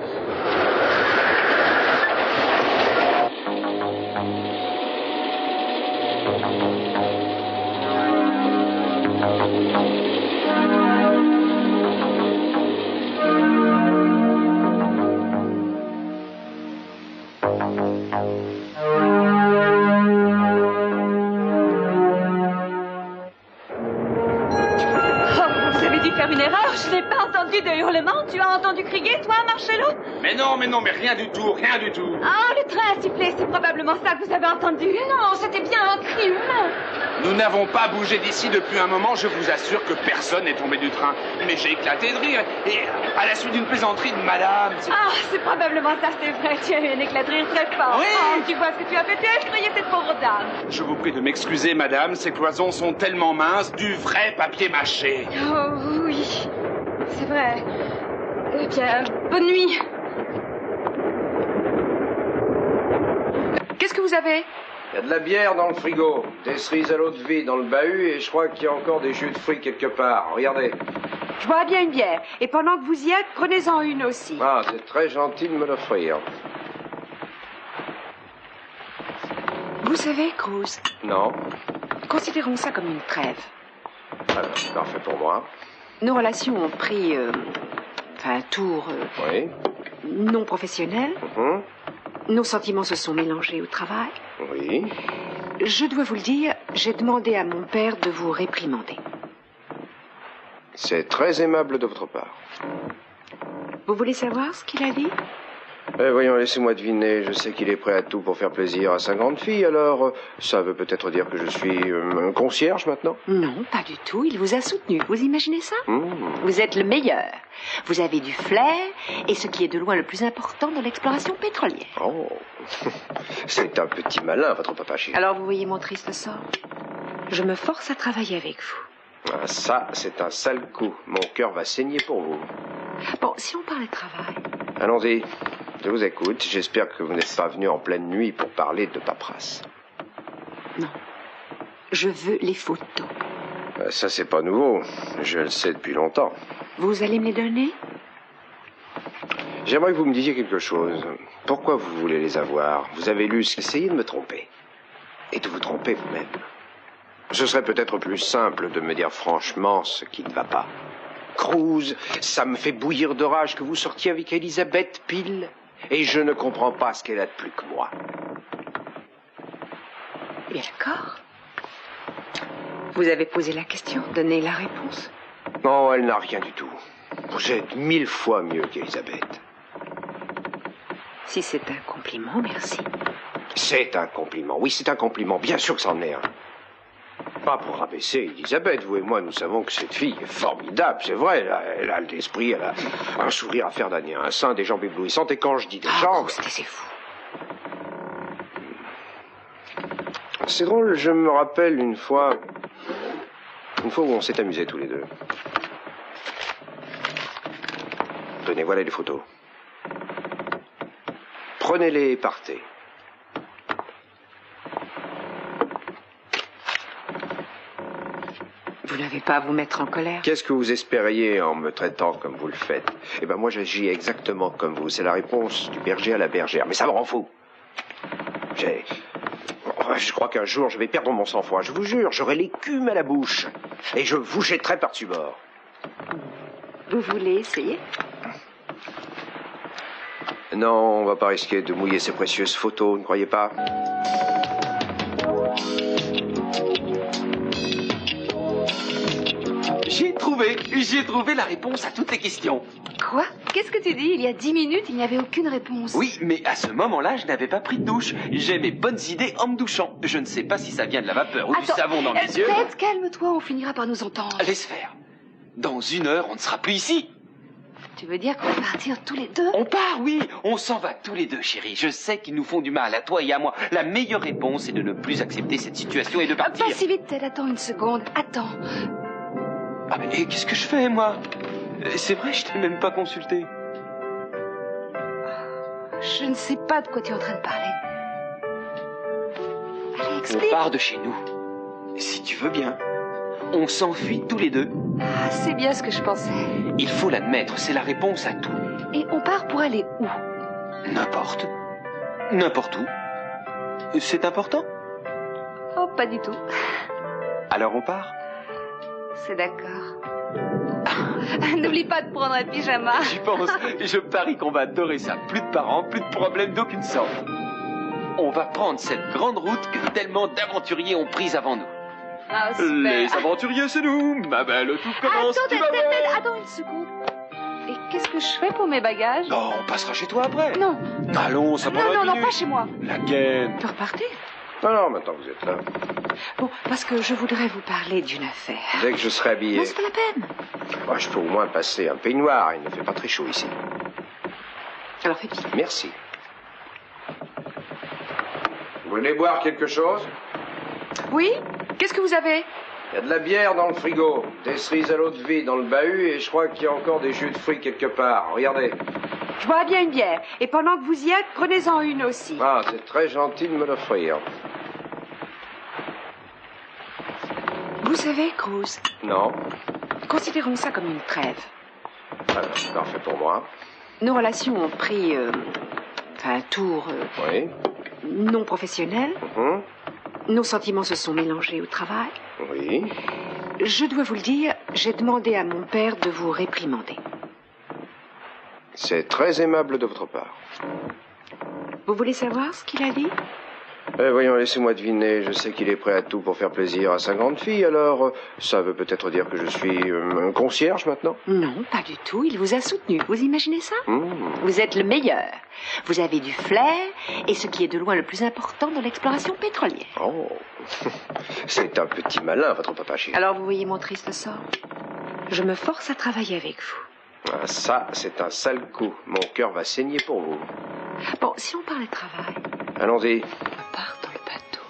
Une erreur, je n'ai pas entendu de hurlement. Tu as entendu crier, toi, Marcello? Mais non, mais rien du tout, rien du tout. Ah, le train a sifflé, c'est probablement ça que vous avez entendu. Non, c'était bien un cri humain. Nous n'avons pas bougé d'ici depuis un moment, je vous assure que personne n'est tombé du train. Mais j'ai éclaté de rire, et à la suite d'une plaisanterie de madame... Ah, c'est probablement ça, c'est vrai, tu as eu un éclat de rire très fort. Oui. Oh, tu vois ce que tu as fait, tu as effrayé cette pauvre dame. Je vous prie de m'excuser, madame, ces cloisons sont tellement minces, du vrai papier mâché. Oh, oui, c'est vrai. Eh bien, bonne nuit. vous avez? Il y a de la bière dans le frigo, des cerises à l'eau de vie dans le bahut et je crois qu'il y a encore des jus de fruits quelque part. Regardez. Je bois bien une bière. Et pendant que vous y êtes, prenez-en une aussi. Ah, c'est très gentil de me l'offrir. Vous savez, Cruz, Non? considérons ça comme une trêve. Alors, parfait pour moi. Nos relations ont pris un tour Oui. non professionnel. Mhm. Nos sentiments se sont mélangés au travail. Oui. Je dois vous le dire, j'ai demandé à mon père de vous réprimander. C'est très aimable de votre part. Vous voulez savoir ce qu'il a dit? Voyons, laissez-moi deviner. Je sais qu'il est prêt à tout pour faire plaisir à sa grande fille, alors ça veut peut-être dire que je suis un concierge maintenant? Non, pas du tout. Il vous a soutenu. Vous imaginez ça? Vous êtes le meilleur. Vous avez du flair, et ce qui est de loin le plus important dans l'exploration pétrolière. Oh, c'est un petit malin, votre papa chéri. Alors vous voyez mon triste sort. Je me force à travailler avec vous. Ah, ça, c'est un sale coup. Mon cœur va saigner pour vous. Bon, si on parlait travail... Allons-y. Je vous écoute. J'espère que vous n'êtes pas venu en pleine nuit pour parler de paperasse. Non. Je veux les photos. Ça, c'est pas nouveau. Je le sais depuis longtemps. Vous allez me les donner? J'aimerais que vous me disiez quelque chose. Pourquoi vous voulez les avoir? Vous avez lu... Essayez de me tromper. Et de vous tromper vous-même. Ce serait peut-être plus simple de me dire franchement ce qui ne va pas. Cruz, ça me fait bouillir de rage que vous sortiez avec Elisabeth Peel. Et je ne comprends pas ce qu'elle a de plus que moi. Bien d'accord. Vous avez posé la question, donné la réponse. Non, elle n'a rien du tout. Vous êtes 1000 fois mieux qu'Elisabeth. Si c'est un compliment, merci. C'est un compliment. Oui, c'est un compliment. Bien sûr que c'en est un. Pas pour rabaisser Elisabeth. Vous et moi, nous savons que cette fille est formidable. C'est vrai, elle a de l'esprit, elle a un sourire à faire damner, un sein, des jambes éblouissantes. Et quand je dis des jambes... c'est fou. C'est drôle, je me rappelle une fois où on s'est amusés tous les deux. Tenez, voilà les photos. Prenez-les et partez. Vous n'avez pas à vous mettre en colère. Qu'est-ce que vous espériez en me traitant comme vous le faites? Eh ben moi j'agis exactement comme vous. C'est la réponse du berger à la bergère. Mais ça me rend fou. Je crois qu'un jour je vais perdre mon sang-froid. Je vous jure, j'aurai l'écume à la bouche. Et je vous jetterai par-dessus bord. Vous voulez essayer? Non, on va pas risquer de mouiller ces précieuses photos, ne croyez pas? J'ai trouvé la réponse à toutes les questions. Quoi? Qu'est-ce que tu dis? Il y a 10 minutes, il n'y avait aucune réponse. Oui, mais à ce moment-là, je n'avais pas pris de douche. J'ai mes bonnes idées en me douchant. Je ne sais pas si ça vient de la vapeur ou du savon dans les yeux. Ted, calme-toi, on finira par nous entendre. Laisse faire. Dans 1 heure, on ne sera plus ici. Tu veux dire qu'on va partir tous les deux? On part, oui. On s'en va tous les deux, chérie. Je sais qu'ils nous font du mal, à toi et à moi. La meilleure réponse est de ne plus accepter cette situation et de partir. Pas si vite, Ted. Attends une seconde. Attends. Ah, mais qu'est-ce que je fais, moi? C'est vrai, je t'ai même pas consulté. Je ne sais pas de quoi tu es en train de parler. Allez, explique. On part de chez nous. Si tu veux bien. On s'enfuit tous les deux. Ah, c'est bien ce que je pensais. Il faut l'admettre, c'est la réponse à tout. Et on part pour aller où? N'importe. N'importe où. C'est important? Oh, pas du tout. Alors on part? C'est d'accord. N'oublie pas de prendre un pyjama. J'y pense. Je parie qu'on va adorer ça. Plus de parents, plus de problèmes d'aucune sorte. On va prendre cette grande route que tellement d'aventuriers ont prise avant nous. Ah, super. Les aventuriers, c'est nous. Ma belle, tout commence. Attends une seconde. Et qu'est-ce que je fais pour mes bagages? Non, on passera chez toi après. Non. Allons, ça prendra 1 minute. Non, pas chez moi. La gaine. Vous repartez? Non, maintenant que vous êtes là. Bon, parce que je voudrais vous parler d'une affaire. Dès que je serai habillé... Non, c'est pas la peine. Moi, je peux au moins passer un peignoir. Il ne fait pas très chaud ici. Alors faites vite. Merci. Vous voulez boire quelque chose? Oui? Qu'est-ce que vous avez? Il y a de la bière dans le frigo, des cerises à l'eau de vie dans le bahut et je crois qu'il y a encore des jus de fruits quelque part. Regardez. Je bois bien une bière. Et pendant que vous y êtes, prenez-en une aussi. Ah, c'est très gentil de me l'offrir. Vous savez, Cruz, Non. considérons ça comme une trêve. Parfait pour moi. Nos relations ont pris un tour Oui. non professionnel. Mhm. Nos sentiments se sont mélangés au travail. Oui. Je dois vous le dire, j'ai demandé à mon père de vous réprimander. C'est très aimable de votre part. Vous voulez savoir ce qu'il a dit? Voyons, laissez-moi deviner. Je sais qu'il est prêt à tout pour faire plaisir à sa grande fille, alors ça veut peut-être dire que je suis un concierge maintenant? Non, pas du tout. Il vous a soutenu. Vous imaginez ça? Vous êtes le meilleur. Vous avez du flair et ce qui est de loin le plus important dans l'exploration pétrolière. Oh, c'est un petit malin, votre papa chéri. Alors vous voyez mon triste sort. Je me force à travailler avec vous. Ah, ça, c'est un sale coup. Mon cœur va saigner pour vous. Bon, si on parlait travail, Allons-y. on part dans le bateau.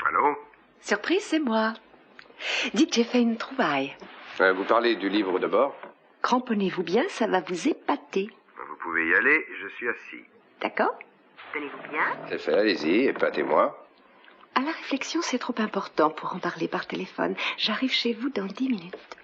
Allô? Surprise, c'est moi. Dites, j'ai fait une trouvaille. Vous parlez du livre de bord? Cramponnez-vous bien, ça va vous épater. Vous pouvez y aller, je suis assis. D'accord? Tenez-vous bien. C'est fait, allez-y, épatez-moi. À la réflexion, c'est trop important pour en parler par téléphone. J'arrive chez vous dans 10 minutes.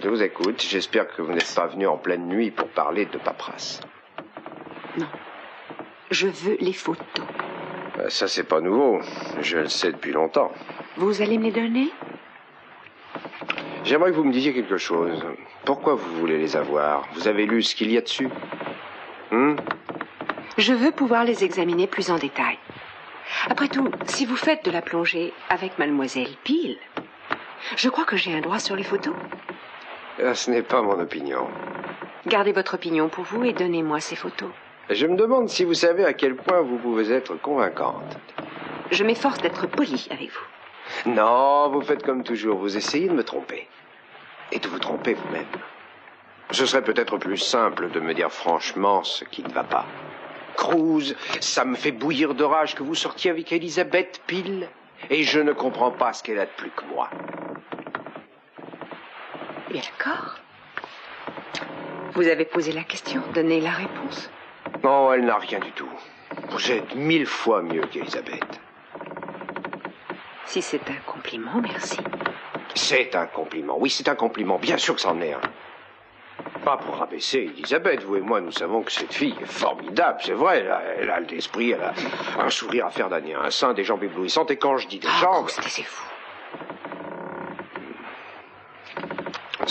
Je vous écoute. J'espère que vous n'êtes pas venu en pleine nuit pour parler de paperasse. Non. Je veux les photos. Ça, c'est pas nouveau. Je le sais depuis longtemps. Vous allez me les donner? J'aimerais que vous me disiez quelque chose. Pourquoi vous voulez les avoir? Vous avez lu ce qu'il y a dessus? Je veux pouvoir les examiner plus en détail. Après tout, si vous faites de la plongée avec Mademoiselle Peel, je crois que j'ai un droit sur les photos. Ce n'est pas mon opinion. Gardez votre opinion pour vous et donnez-moi ces photos. Je me demande si vous savez à quel point vous pouvez être convaincante. Je m'efforce d'être poli avec vous. Non, vous faites comme toujours. Vous essayez de me tromper. Et de vous tromper vous-même. Ce serait peut-être plus simple de me dire franchement ce qui ne va pas. Cruz, ça me fait bouillir de rage que vous sortiez avec Elisabeth Peel. Et je ne comprends pas ce qu'elle a de plus que moi. Bien d'accord. Vous avez posé la question, donnez la réponse. Non, elle n'a rien du tout. Vous êtes 1000 fois mieux qu'Elisabeth. Si c'est un compliment, merci. C'est un compliment. Oui, c'est un compliment. Bien sûr que c'en est un. Pas pour rabaisser Elisabeth. Vous et moi, nous savons que cette fille est formidable. C'est vrai, elle a l'esprit, elle a un sourire à faire d'année, un sein, des jambes éblouissantes. Et quand je dis des jambes... Taisez-vous.